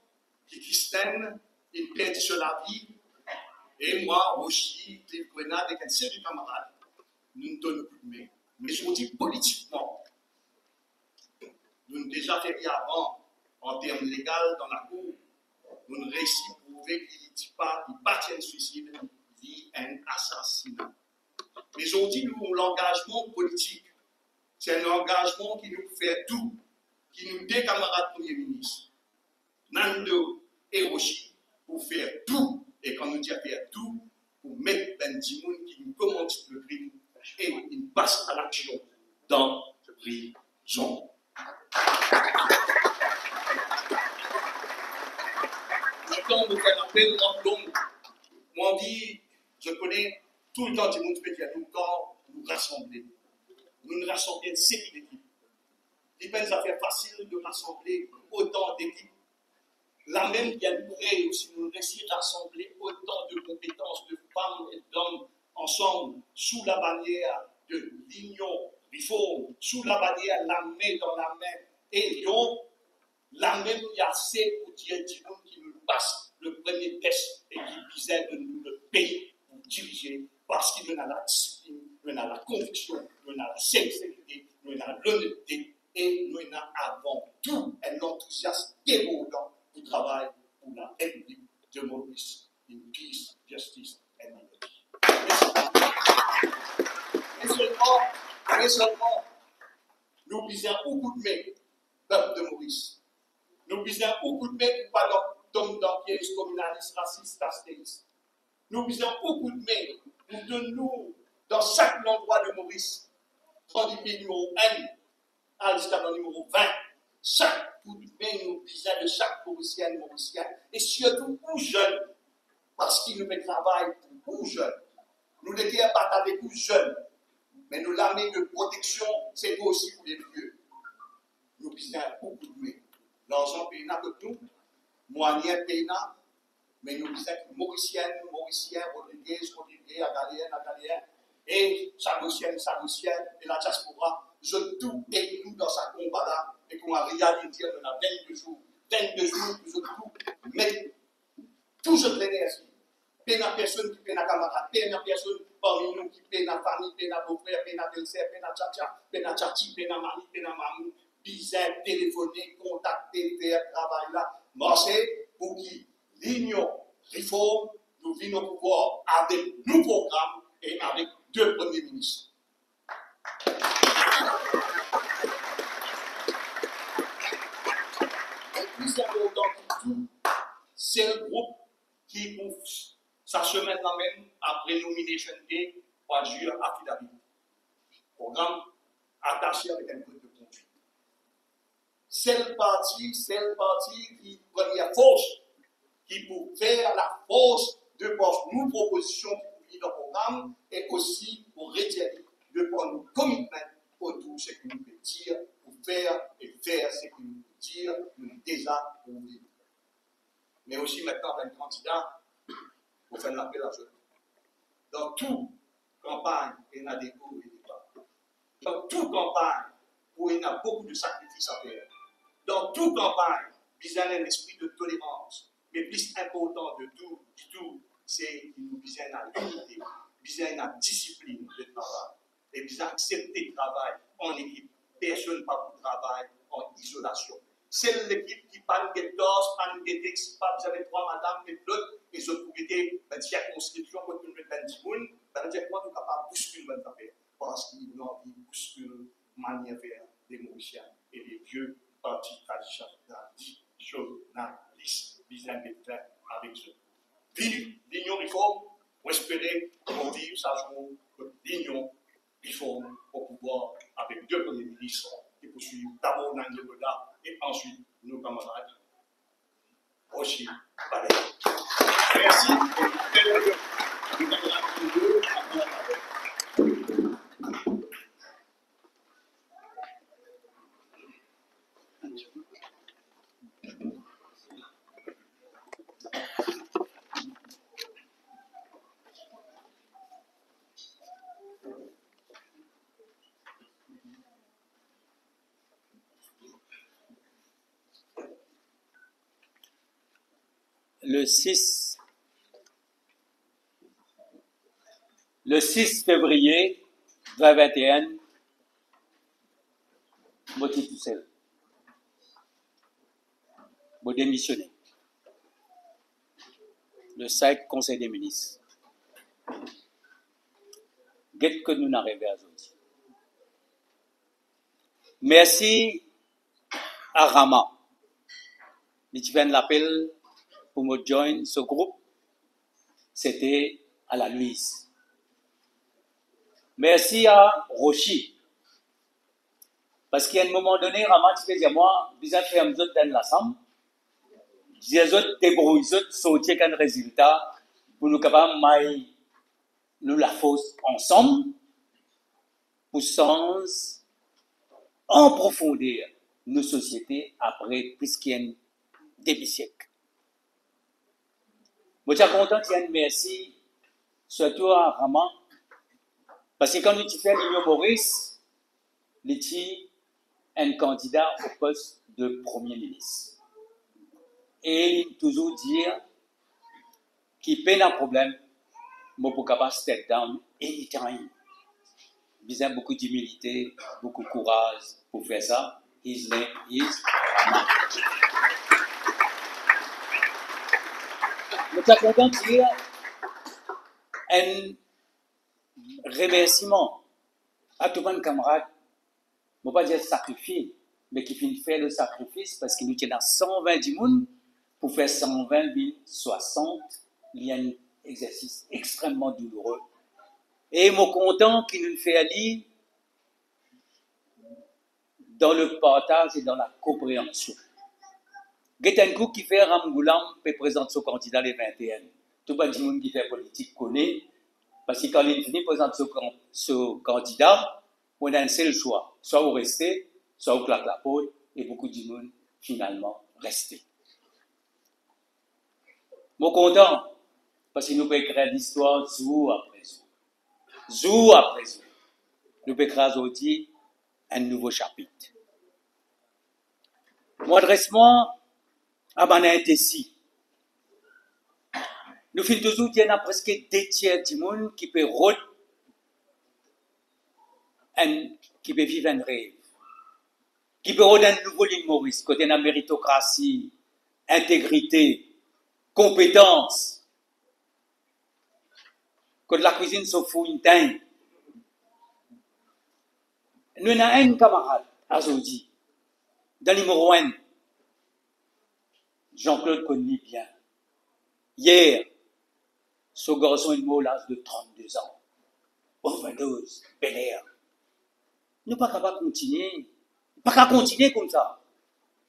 qu'ils se n'ont, ils perdent sur la vie. Et moi aussi, les grenades avec un série de camarades, nous nous donnons plus de main. Mais je vous dis politiquement, nous avons déjà fait avant, en termes légaux, dans la cour, nous avons réussi à prouver qu'il ne dit pas un suicide, il dit un assassinat. Mais aujourd'hui, nous, l'engagement politique, c'est un engagement qui nous fait tout, qui nous dit, camarades Premier ministre, Nando et Rochi, pour faire tout, et quand nous disons faire tout, pour mettre Ben Dimoun qui nous commande le crime, et il passe à l'action dans le prison. Maintenant, on fait appel donc, on dit, je connais tout le temps du monde qui a nous quand nous rassembler. Nous nous rassemblons 5 équipes. Il n'est pas affaire facile de rassembler autant d'équipes. La même qui a nous réussi, nous réussissons à rassembler autant de compétences de femmes et d'hommes ensemble, sous la bannière de l'union réforme, sous la bannière la main dans la main. Et donc, la même il y a assez pour dire du monde qui nous passe le premier test et qui disait de nous le payer pour diriger parce qu'il nous a la discipline, nous a la conviction, nous a la sincérité, nous a l'honnêteté et nous a avant tout un enthousiasme débordant pour travailler pour la République de Maurice, in peace, justice and liberty. Mais seulement, nous visons beaucoup de mains, peuple de Maurice. Nous visons beaucoup de mains pour pas tomber dans les pièges communalistes, racistes, astéistes. Nous visons beaucoup de mains pour de nous, dans chaque endroit de Maurice, dans le pays numéro 1, jusqu'à le numéro 20, chaque coup de main nous visons de chaque Mauricien, et surtout pour jeunes, parce qu'il nous met travail pour vous jeunes. Nous ne disons pas avec vous jeunes, mais nous l'amener de protection, c'est aussi pour les vieux. Nous visons beaucoup de mains. L'argent pays n'a que nous, moyen pays n'a, mais nous visons Mauricien, Rodriguez, Agaléen, et Sagossien, et la diaspora, je tout et nous dans sa combat-là, et qu'on a réalisé, on a 22 jours, que je tout, mais tout je prenais ici. Peine à personne qui peine à camarade, peine à personne parmi nous qui peine à famille, peine à beau-frère, peine à belle-sœur, peine à tchatcha, peine à tchatchi, peine à mari, peine à mamou, bizarre, téléphoner, contacter, faire travail là, marcher pour qui l'union réforme, nous venons au pouvoir avec nos programmes et avec 2 premiers ministres. Et puis c'est tout, c'est le groupe qui ouvre sa semaine la même après Nomination Day, 3 juillet à Philadelphie. Programme attaché avec un code de conduite. C'est le parti qui première force, qui pour faire la force de nos propositions qui dans le programme et aussi pour retirer de prendre nos commitments autour de ce que nous pouvons dire pour faire et faire ce que nous pouvons dire, nous déjà pour vivre. Mais aussi maintenant avec un candidat pour faire l'appel à jeu. Dans toute campagne, il y a des coups et des bas. Dans toute campagne, où il y a beaucoup de sacrifices à faire. Dans toute campagne, il y a un esprit de tolérance. Mais plus important de tout, c'est qu'il nous vise à l'unité, vise à la discipline de travail. Et vise à accepter le travail en équipe. Personne ne pas pour travail en isolation. C'est l'équipe qui parle de doses, parle de textes, pas vous avez trois madames, mais l'autre, les autres propriétés, ben, circonscription, quand vous mettez 20 personnes, ben, dire quoi, nous sommes capables de bousculer votre affaire. Parce qu'ils ont envie de bousculer manière vers les Mauriciens et les vieux partis traditionnalistes, visant des traits avec eux. Vive l'Union Réforme, pour espérer qu'on vive sa journée, l'Union Réforme au pouvoir avec deux premiers ministres qui poursuivent d'abord dans le regard et ensuite nos camarades aussi. Merci. Le 6 février 2021, je suis tout seul. Je démissionné. Le 5 Conseil des ministres. Qu'est-ce que nous n'arrivons à aujourd'hui? Merci à Rama. Il fait l'appel pour me joindre ce groupe. C'était à la Louise. Merci à Rochi. Parce qu'à un moment donné, Rama, tu peux dire, moi, bizarre faire un autre dans l'ensemble. Les autres débrouillent, les autres sortir un résultat pour nous capables de nous la fausse ensemble pour sans en profondeur nos sociétés après plus qu'il y a un demi-siècle. Je suis content de dire merci surtout à Rama. Parce que quand nous faisons l'Union Maurice, nous avons un candidat au poste de Premier ministre. Et il toujours dire qu'il peine un problème, mais pour capable de step down anytime. Il a beaucoup d'humilité, beaucoup de courage pour faire ça. His name is Rama. Nous sommes contents de dire un remerciement à tous mes camarades, je ne vais pas dire sacrifier, mais qui finissent faire le sacrifice parce que nous sommes à 120 du monde pour faire 120 60. Il y a un exercice extrêmement douloureux. Et je suis content qu'il nous fait aller dans le partage et dans la compréhension. Getenkou qui fait Ramgoulam peut présenter son candidat les 21. Tout le monde qui fait politique connaît. Parce que quand il finit présente ce candidat, on a un seul choix. Soit vous restez, soit vous claquez la peau, et beaucoup de monde finalement restent. Je suis content, parce que nous pouvons écrire l'histoire jour après jour. Jour après jour. Nous pouvons écrire aujourd'hui un nouveau chapitre. Mon adressement à Banintessi. Nous finissons toujours qu'il y a presque 2 tiers du monde qui peut vivre un rêve, qui peut rôder un nouveau ligne Maurice, côté de la méritocratie, intégrité, compétence, que la cuisine se fout une teinte. Nous avons un camarade, aujourd'hui, dans le numéro 1, Jean-Claude connaît bien. Hier, ce garçon est mort à l'âge de 32 ans. Overdose, Bel Air. Nous ne pouvons pas continuer. Nous ne pouvons pas continuer comme ça.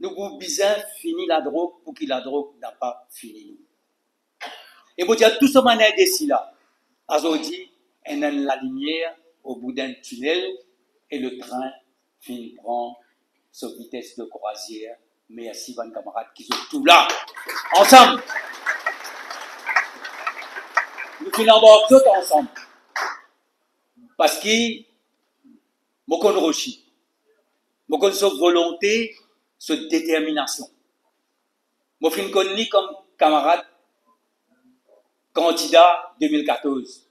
Nous avons besoin de finir la drogue pour que la drogue n'a pas fini. Et vous dire tout ce qu'on a ici là. Aujourd'hui, on a la lumière au bout d'un tunnel et le train prend sa vitesse de croisière. Merci, mes camarades qui sont tous là, ensemble. Nous finissons tous ensemble. Parce que, je connais Rochi. Je connais sa volonté, sa détermination. Je suis connu comme camarade candidat 2014.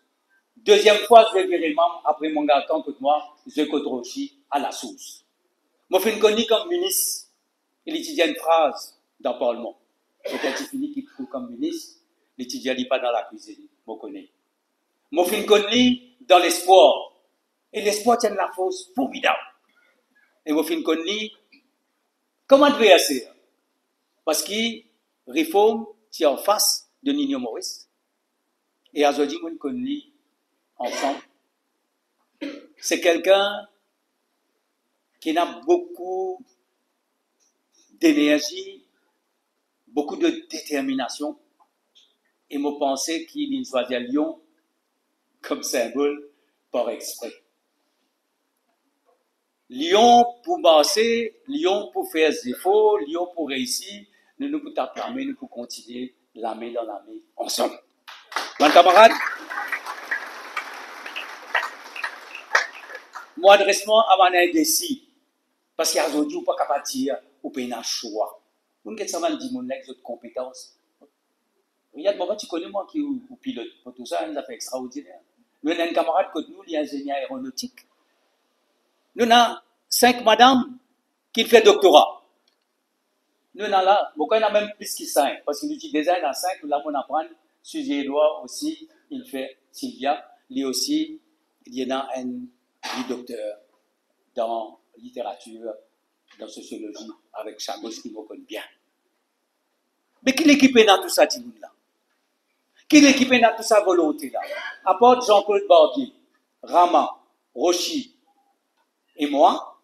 Deuxième fois, je vais virer membre après mon gâteau que moi, je côtoie aussi à la source. Je suis connu comme ministre. Il étudie une phrase dans le Parlement. C'est un petit fini qui trouve comme ministre. L'étudiant n'est pas dans la cuisine. Je connais. Je suis connu dans l'espoir. Et l'espoir tient la force formidable. Et je suis connu comme adversaire. Parce que réforme tient en face de Nino Maurice. Et aujourd'hui, je suis connu ensemble. C'est quelqu'un qui a beaucoup d'énergie, beaucoup de détermination. Et je pensais qu'il choisit Lyon comme symbole par exprès. Lyon pour marcher, Lyon pour faire des efforts, Lyon pour réussir, nous pouvons t'acclamer, nous pouvons continuer la main dans la main ensemble. Mes camarades, mon adressement à mon indécis, parce qu'il y a aujourd'hui, on ne peut pas dire, on peut un choix. On ne peut pas dire, mon ex, d'autres compétences. Il y a des moments, tu connais moi qui pilote, pour tout ça, il a fait extraordinaire. Nous avons un camarade que nous, il est ingénieur aéronautique. Nous avons 5 madames qui font doctorat. Nous avons là, beaucoup a même plus que 5, parce qu'il utilise déjà dans 5, là, on apprend, Suzy Edouard aussi, il fait Sylvia, lui aussi, il y a un docteur dans littérature, dans sociologie, avec Chagos qui me connaît bien. Mais qui l'équipe dans tout ça, là? Qui l'équipe dans toute sa volonté là? À part Jean-Claude Barbier, Rama, Rochi et moi,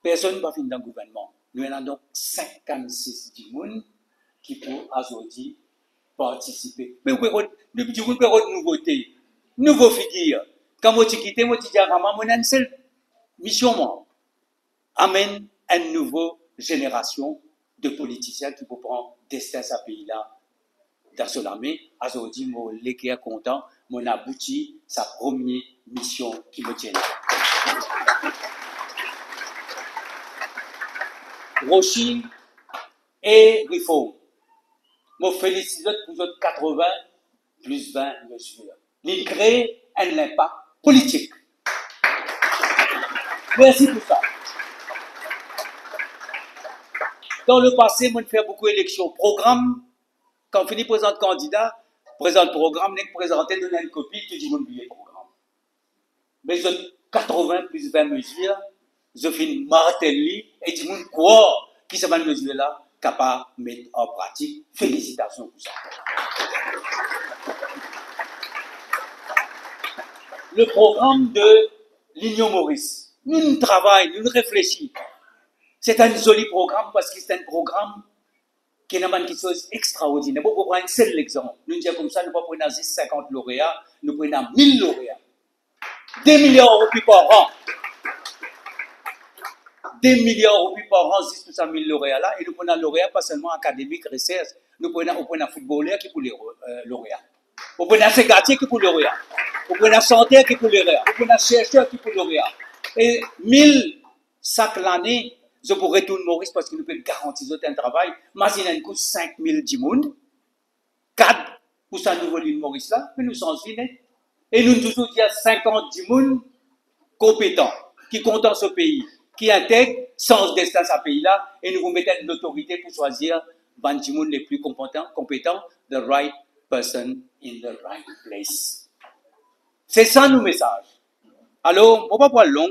personne ne va finir dans le gouvernement. Nous avons donc 56 personnes qui peuvent aujourd'hui participer. Mais nous pouvons une nouveauté, nouveau figure. Quand moi, je quitte, moi, je dis à Rama, moi, une seule mission, moi, amène une nouvelle génération de politiciens qui peuvent prendre destin à ce pays-là dans son armée. Aujourd'hui, moi, l'équipe est content, mon abouti sa première mission qui me tient. Rochi et Rifo, je félicite pour votre 80 plus 20 mesures. Il crée un impact politique. Merci pour ça. Dans le passé, je fais beaucoup d'élections. Programme, quand on finit présente candidat, présente programme, n'est présenté, donne une copie, tu dis mon billet programme. Mais je 80 plus 20 mesures, je finis marteler et dis mon quoi qui se van mesure là, capable de mettre en pratique. Félicitations pour ça. Le programme de l'Union Maurice. Nous travaillons, nous réfléchissons. C'est un joli programme parce que c'est un programme qui est quelque chose d'extraordinaire. Pour prendre un seul exemple, nous disons comme ça, nous ne pouvons pas prendre 50 lauréats, nous prenons 1000 lauréats. 2 milliards de roupies par an. 2 milliards de roupies par an, 6 000 lauréats là. Et nous prenons lauréats pas seulement académiques, recherche, nous prenons footballeurs qui pour les lauréats. Nous prenons secrétaire qui pour les lauréats. Nous prenons santé qui pour les lauréats. Nous prenons chercheurs qui pour les lauréats. Et 1000 chaque l'année, je pourrais retourner Maurice parce que nous pouvons garantir un travail. Imaginez un coût 5 000 dimoun, 4 pour sa nouvelle île Maurice là, mais nous sommes finis. Et nous toujours il y a 50 dimoun compétents, qui comptent ce pays, qui intègrent sans destin à ce pays là, et nous vous mettons l'autorité pour choisir les dimoun les plus compétents, the right person in the right place. C'est ça nos messages. Alors, on va pas long.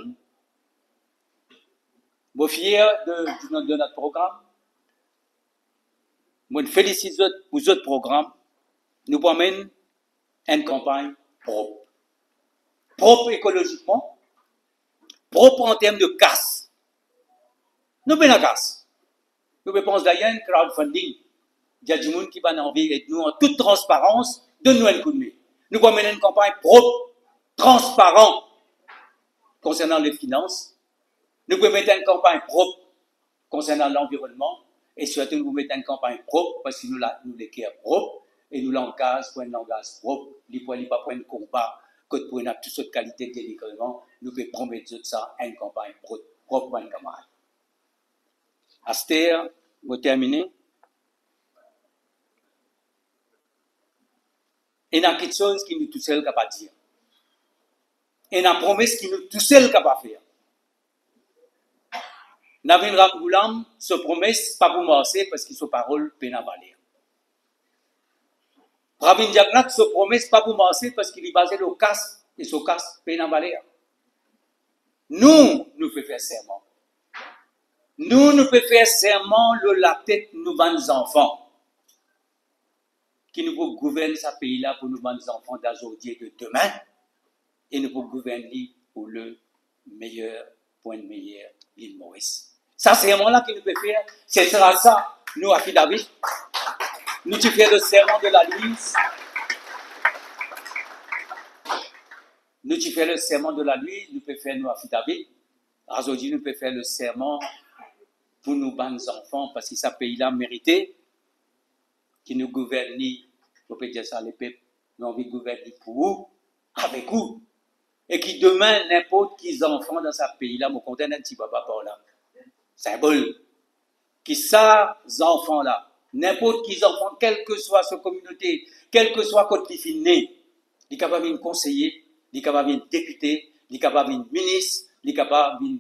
Je suis fier de notre programme. Je félicite pour votre programme. Nous promènons une campagne propre. Propre écologiquement, propre en termes de casse. Nous avons la casse. Nous pensons d'ailleurs un crowdfunding. Il y a du monde qui va envie d'être nous en toute transparence. Donne-nous un coup de main. Nous promènons une campagne propre, transparente concernant les finances. Nous pouvons mettre une campagne propre concernant l'environnement et surtout nous mettons une campagne propre parce que nous l'équerre propre et nous langage pour un langage propre. Nous ne pouvons pas prendre un combat que pour une toute cette qualité de dénigrement. Nous pouvons promettre ça à une campagne propre propre camarade. Aster, vous terminez. Et il y a quelque chose qui nous tout seul capable de dire. Et il y a une promesse qui nous tout seul capable de faire. Navin Ramgoulam se promesse pas pour marcher parce qu'il se parole pena valer. Pravin Diagnak se promesse pas pour marcher parce qu'il est basé le casse et ce casse pena valer. Nous faisons faire serment. Nous faisons faire serment la tête nous nos enfants. Qui nous peut gouverner ce pays-là pour nous nos enfants d'aujourd'hui et de demain. Et nous pouvons gouverner pour le meilleur, point de meilleur, l'île Maurice. Ça, c'est là qu'il nous peut faire. Ce sera ça, nous, à David. Nous, tu fais le serment de la nuit. Nous, tu fais le serment de la nuit, nous pouvons faire, nous, à David. Aujourd'hui, nous pouvons faire le serment pour nos bonnes enfants, parce que ce pays-là mérité, qui nous gouverne, on peut dire ça, les peuples, nous avons envie de gouverner pour vous, avec vous. Et qui demain, n'importe qui enfants dans ce pays-là, me condamne un petit papa par là. Symbole. Qui ça, enfants-là, n'importe qui enfants, quelle que soit sa communauté, quelle que soit côté qui né, il est capable de conseiller, il est capable de député, il est capable de ministre, il est capable de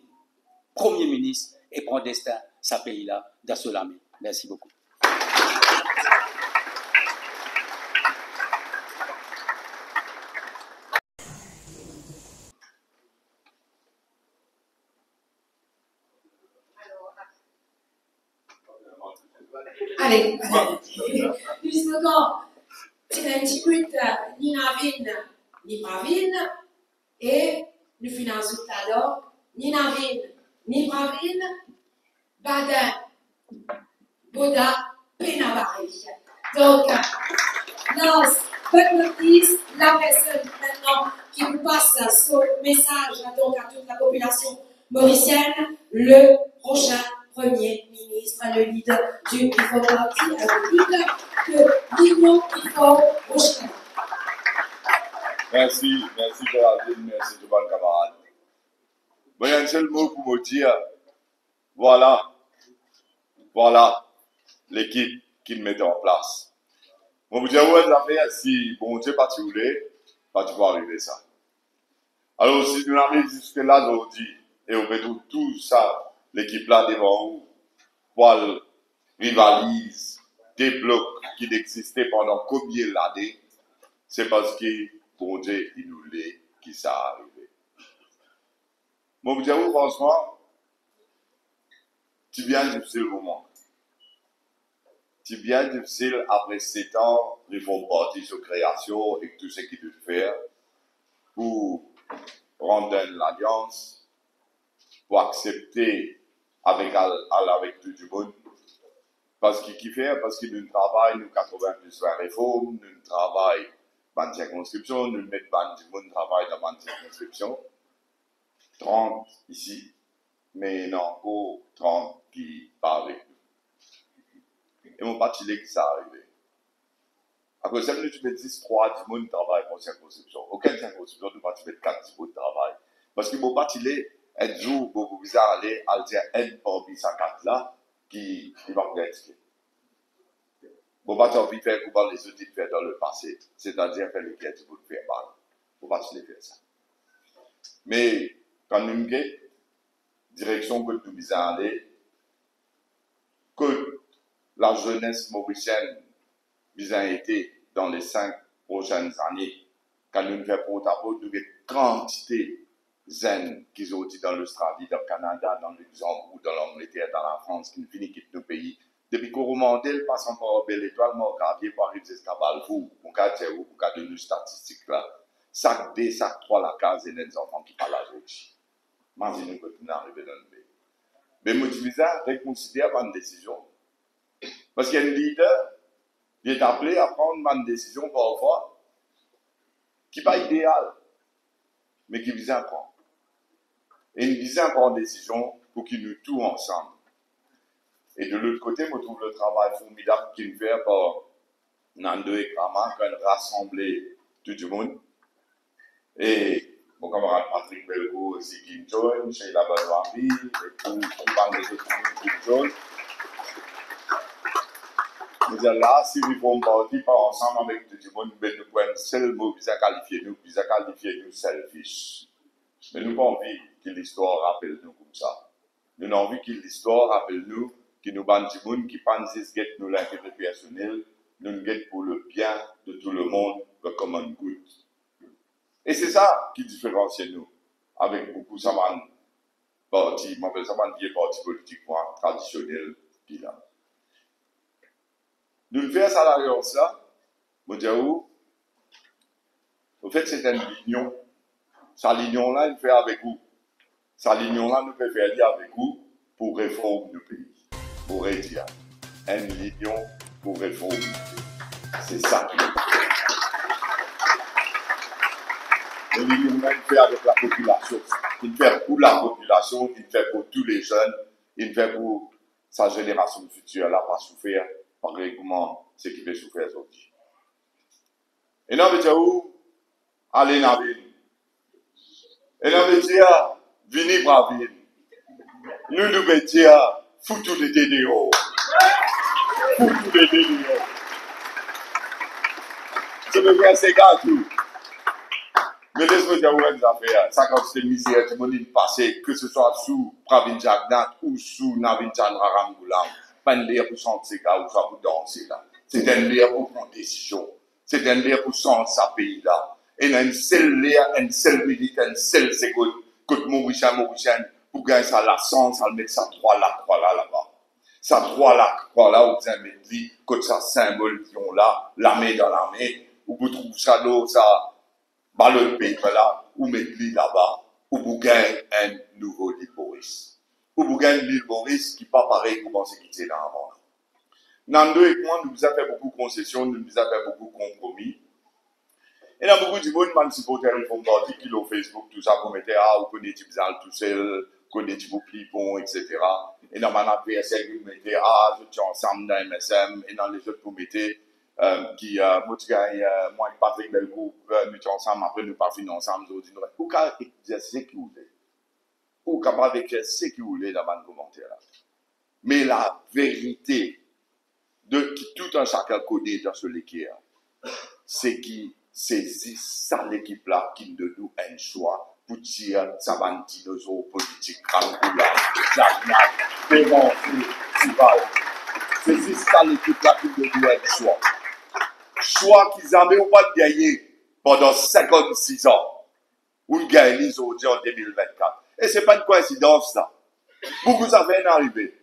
premier ministre et prendre destin ce pays-là dans ce lame. Merci beaucoup. Allez, puisque quand c'est un petit peu ni navine, ni bravine, et nous finançons alors, ni navine, ni bravine, badin, boda, pénavari. Donc, lance, notice, la personne maintenant qui vous passe ce message donc, à toute la population mauricienne, le prochain Premier ministre, le leader du Rifo Parti, le leader de l'Union Rifo prochaine. Merci Géraldine, merci tout le monde camarade. Bon, il y a un seul mot pour me dire, voilà l'équipe qu'il mettait en place. On vous dit, ouais, ça fait si bon Dieu pas tu voulais, pas tu vas arriver ça. Alors si nous avons jusque là aujourd'hui, et on met tout ça, l'équipe là devant vous, pour rivalise, débloque qui existait pendant combien d'années, c'est parce que bon Dieu, il nous l'a qui ça arrivé. Moi, vous dire, franchement, c'est bien difficile au moment. C'est bien difficile après 7 ans, ils font partie de création et tout ce qu'ils doivent faire pour rendre l'alliance, pour accepter avec tout le monde. Parce qu'il fait, parce que nous travaillons, nous 80 plus la réforme, nous travaillons dans la circonscription, nous mettons du monde travail dans la circonscription. 30 ici, mais il y en a encore 30 qui parlent. Et mon parti qui ça arrivé. Après ça, tu mets 10, 3 du monde travail pour la circonscription. Aucune circonscription, tu vas mettre 4 du monde travail. Parce que mon parti un jour, vous allez à dire un parmi ces 4 là qui va vous expliquer. Mon parti a envie de faire comme les autres fait dans le passé, c'est-à-dire faire les quêtes du monde faire mal. Mon parti les faire ça. Mais quand nous avons direction que nous allons aller, que la jeunesse mauricienne a été dans les 5 prochaines années, quand nous faisons porte-à-porte, nous avons une quantité zen qu'ils ont dit dans l'Australie, dans le Canada, dans le Luxembourg, dans l'Angleterre, dans la France, qui ne finissent quitter nos pays. Depuis qu'on remonte, passe encore belle étoile, mon quartier, pour arriver jusqu'à Balfour, pour cas de nos statistiques là. Sac 2, sac 3, la case et les enfants qui parlent aujourd'hui. Imaginez que nous arrivons dans le pays. Mais motivisé à reconsidérer une décision. Parce qu'il y a un leader qui est appelé à prendre une décision parfois qui n'est pas idéale, mais qui vise à prendre. Et il vise à prendre une décision pour qu'il nous tout ensemble. Et de l'autre côté, je trouve le travail formidable qu'il fait par Nando et Krama, qui ont rassemblé tout le monde. Et, bon, mon camarade Patrick Belgo aussi qui joue, chez la Benoît-Marie, et pour les autres qui joue. Nous sommes là, si nous pouvons partir pas ensemble avec tout le monde, nous pouvons un seul mot qui qualifier nous selfish. Mais nous n'avons pas envie que l'histoire rappelle nous comme ça. Nous avons envie que l'histoire rappelle nous, que nous avons des gens qui pensent que nous l'intérêt personnel, nous nous pour le bien de tout le monde, le common good. Et c'est ça qui différencie nous, avec beaucoup de partis, je m'appelle ça un parti politique traditionnel qui là. Nous le faisons à l'alliance là, je dis où? En fait, c'est une union. Cette union-là, il fait avec vous. Cette union-là, nous pouvons faire avec vous pour réformer le pays. Pour dire, une union pour réformer le pays. C'est ça qui est. L'union, il fait avec la population. Il fait pour la population, il fait pour tous les jeunes, il fait pour sa génération future, là, pas souffrir. Pareil comment ce qui fait souffrir aujourd'hui. Et là, on où? Allez dans la ville. Et là, on dire, venez par la ville. Nous devons dire, foutu les dehors. Foutu les dehors. C'est le vrai, c'est tout. Mais laisse-moi dire où les affaires. Ça, quand c'est misère, tout le monde est passé, que ce soit sous Pravin Jagnat ou sous Navin Chandra Ramgoulam. Pas une l'air pour sentir ces gars ou soit pour danser là. C'est un l'air pour prendre des décisions. C'est un l'air pour sentir sa pays là. Et il y a une seule l'air, une seule minute, une seule seconde. Quand Mauricien, pour gagner ça la sens, ça le met ça 3 là-bas. Ça 3 là, où vous avez dit, quand ça symbole qui ont là, la main dans la main, où vous trouvez ça là, ça, le paper là, où vous mettez là-bas, où vous gagnez un nouveau l'île Maurice. Où vous gagnez l'île Maurice qui n'est pas pareil comment c'est quitté là avant. Nando et moi, nous avons fait beaucoup de concessions, nous avons fait beaucoup de compromis. Et là, beaucoup de monde m'a supporté ils font partie qui l'ont Facebook, tout ça, pour mettre, vous connaissez Tibzal tout seul, connaissez vous Plipon, etc. Et dans ma PSL, vous mettez, je suis ensemble dans MSM, et dans les autres, vous mettez, moi et Patrick Belgo, nous sommes ensemble, après nous pas finir ensemble, nous disons, vous pouvez dire ce que vous voulez. Ou capable d'écrire ce que vous voulez dans le commentaire là. Mais la vérité de qui tout un chacun connaît dans ce l'équerre, c'est qui saisit ça l'équipe là qui de nous un choix pour dire ça va un dinosaure politique, Kangoula, Jagnat, Péventé, Tival. C'est ça l'équipe là qui de nous un choix. Choix qu'ils n'avaient pas gagné pendant 56 ans. Ou gagné aujourd'hui en 2024. Et ce n'est pas une coïncidence, ça. Beaucoup ça vient d'arriver.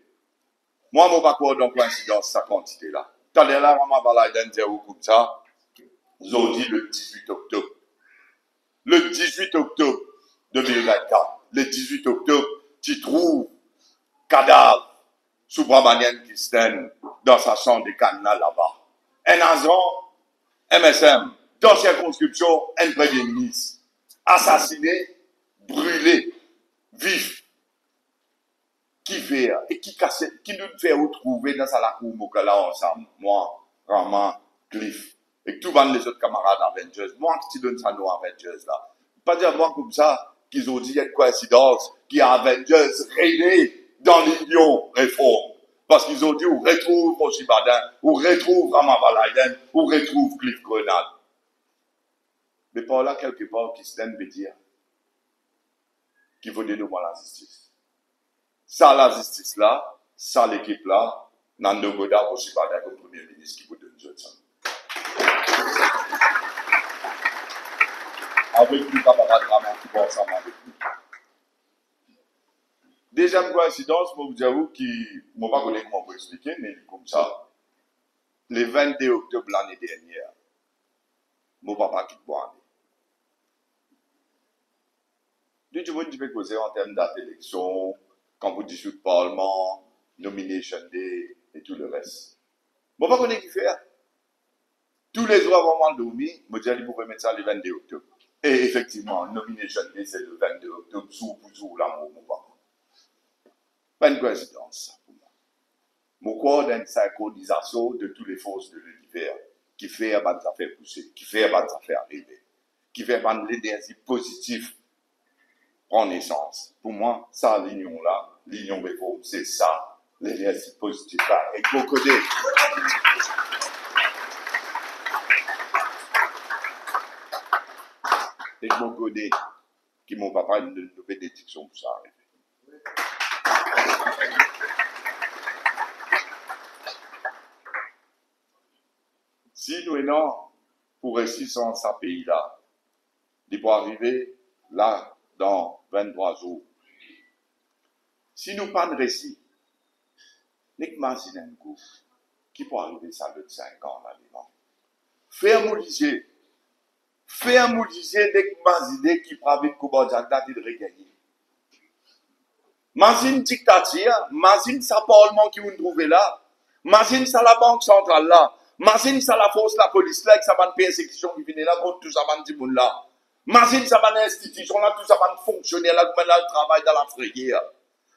Moi, je ne pas croire dans coïncidence, sa quantité là. Tandis là, on va aller dans comme ça. Aujourd'hui, le 18 octobre. Le 18 octobre 2024. Le 18 octobre, tu trouves cadavre sous Brabanian Kirsten dans sa chambre de Canada là-bas. Un agent, MSM, dans circonscription, un premier ministre. Assassiné, brûlé, vif, qui fait, et qui nous fait retrouver dans sa lacour Mokala ensemble, moi, Rama, Cliff, et tous les autres camarades Avengers, moi qui donne ça nos Avengers là. Pas dire moi comme ça, qu'ils ont dit, il y a une coïncidence, qu'il y a Avengers régnés dans l'Union Réforme. Parce qu'ils ont dit, on retrouve Moshi Badin, on retrouve Rama Balaiden, on retrouve Cliff Grenade. Mais par là, quelque part, qui se donne de dire qu'il faut dénouer la justice. Ça, la justice là, ça, l'équipe là, Nando Goda, Moshi Badin, comme premier ministre, qui vous donne ça. Avec nos camarades Rama qui vont ensemble avec nous. Deuxième coïncidence, je vous dire qui, je ne sais pas comment vous expliquer, mais comme ça, le 22 octobre l'année dernière, mon papa quitte Boané. Tout le monde peut causer en termes date d'élection, quand vous discutez le Parlement, nomination day et tout le reste. Je ne sais pas comment il fait. Tous les jours avant moi, dormi, je me dis, vous pouvez mettre ça le 22 octobre. Et effectivement, nomination day, c'est le 22 octobre, jour pour jour, l'amour, mon papa. Pas une coïncidence, ça, pour moi. Mon corps d'une synchronisation de toutes les forces de l'univers qui fait à bonnes affaires pousser, qui fait à bonnes affaires arriver, qui fait à l'énergie positive prend naissance. Pour moi, ça, l'union-là, l'union réforme, c'est ça, les récits positifs là. Et qu'on connaît. Et qu'on connaît, qui mon papa nous fait des dictions pour ça. Si nous non pour réussir sans ce pays-là, il peut arriver là dans 23 jours. Si nous pas de récit, n'imagine un coup qui peut arriver ça de 5 ans là devant. Faire mouliser n'imagine qui peut avec Koubadjagda de regagner. Imagine dictature, imagine ça parlement qui vous trouvez là, imagine ça la banque centrale là. Imagine ça la force, la police là, que ça va de persécution qui vient là, contre tout ça va de monde là. Imagine ça va d'institution là, tout ça va de fonctionnaire là, qui le travail dans la frayère.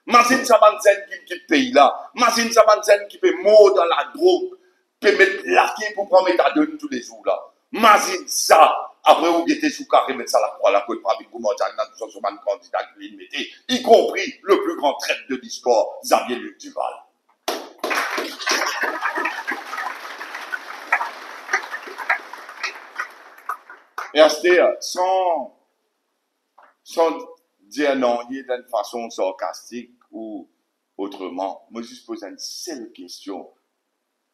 Imagine ça va de zen qui quitte le pays là. Imagine ça va de zen qui peut mort dans la drogue, peut mettre la clé pour prendre méthadone tous les jours là. Imagine ça. Après, vous mettez sous carré, mettre ça la croix, la côte, avec Koubadjagda, tout ça, sur un candidat qui vient mettre, y compris le plus grand traître de l'histoire, Xavier Luc Duval. Et sans dire non, d'une façon sarcastique ou autrement, moi je pose une seule question.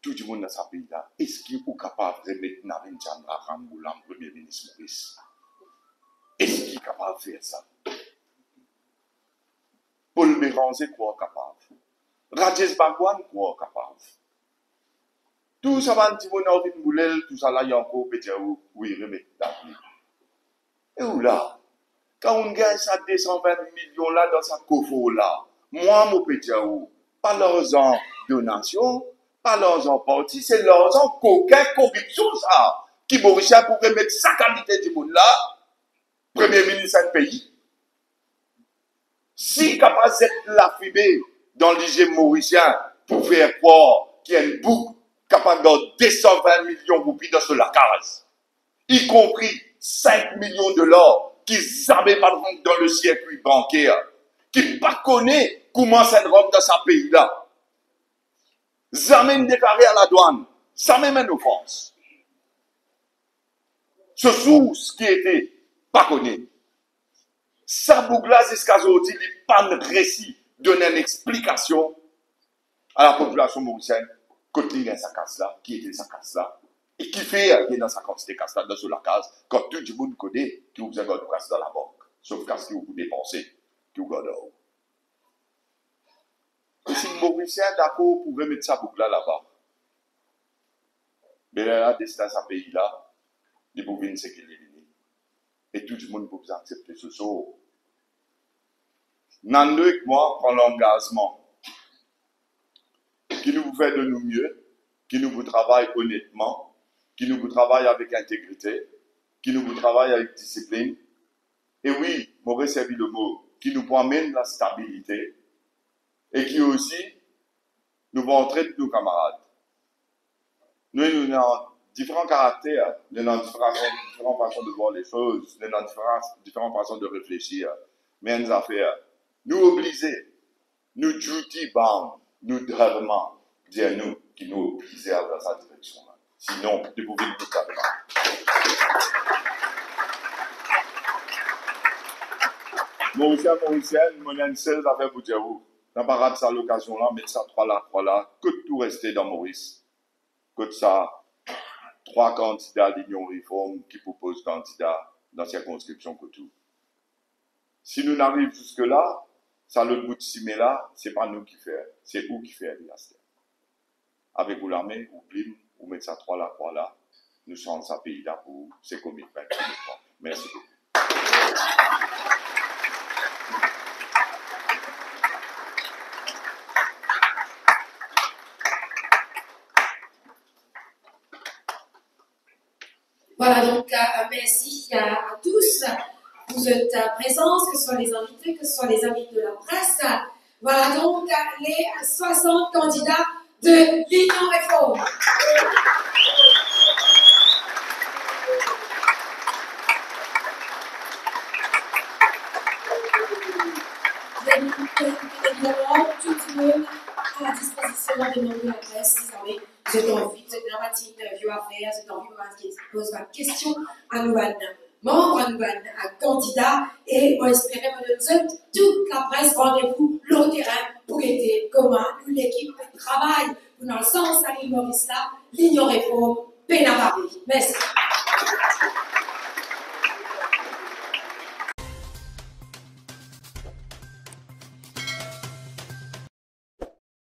Tout le monde dans ce pays-là, est-ce qu'il est capable de remettre Narine Chandra Ramboula en Premier ministre Maurice? Est-ce qu'il est capable de faire ça? Paul Béranger, quoi capable? Rajesh Bhagwan, quoi capable? Tout ça va dire mon ordre boulel, tout ça là, il y a encore petit oui, remettre d'appui. Et où là? Quand on gagne ça 220 millions là dans sa coffre là, moi, mon petit pas l'argent donation, pas l'argent parti, c'est l'argent coquin corruption ça, qui Mauricien pourrait mettre sa qualité du monde là, premier ministre d'un pays. Si capable d'être l'affubé dans l'IG mauricien pour faire croire qu'il y a une boucle capable de 220 millions de roupies dans la case, y compris 5 millions de dollars qui n'avaient pas dans le circuit bancaire, qui ne connaissent pas comment ça rentre dans ce pays-là. Jamais déclaré à la douane, ça même une offense. Ce source qui était pas connu. Ça boucla jusqu'à aujourd'hui, il n'y a pas de récit donner une explication à la population mauricienne côté de sa casse là, qui était sa casse là, et qui fait dans sa quantité casse là, dans la case, quand tout le monde connaît, qui vous a gardé casse dans la banque, sauf casse qui vous dépensez, qui vous gardez. Et si le Mauricien d'accord pour remettre sa boucle là-bas, mais là, destin sa pays là, les bouvines c'est qu'il est venu. Et tout le monde peut accepter ce sort. Nando et moi, prend l'engagement qui nous fait de nous mieux, qui nous travaille honnêtement, qui nous travaille avec intégrité, qui nous travaille avec discipline. Et oui, mauvais servi le mot, qui nous promène la stabilité et qui aussi nous va entrer de nos camarades. Nous avons différents caractères, nous avons différentes façons de voir les choses, nous avons différentes façons de réfléchir. Mais une affaire, nous obliger, nous duty bound, nous devons dire nous qui nous obliger dans cette direction-là. Sinon, nous pouvons nous faire. Mauricien, mon une seule affaire pour dire vous. N'a pas raté ça l'occasion-là, mettre ça trois là, que tout rester dans Maurice. Que ça, 3 candidats d'Union Réforme qui proposent candidats dans la circonscription que tout. Si nous n'arrivons jusque-là, ça le bout de cimé là, c'est pas nous qui fait, c'est vous qui fait avec vous l'armée, vous plim, vous mettez ça 3 là, nous sommes dans un pays là pour ces commitments. Merci beaucoup. Voilà, donc merci à tous pour votre présence, que ce soit les invités, que ce soit les invités de la presse. Voilà donc les 60 candidats de l'Union Réforme. évidemment, tout le monde à la disposition des membres de la presse. Si vous avez envie, vous avez une petite interview à faire, vous avez envie de poser une question à nous, membres, à nous, à candidats, et on espère que toute la presse rendez-vous le terrain pour aider comment l'équipe travaille dans le sens à l'île Maurice là, l'ignorer pour Pénabari. Merci.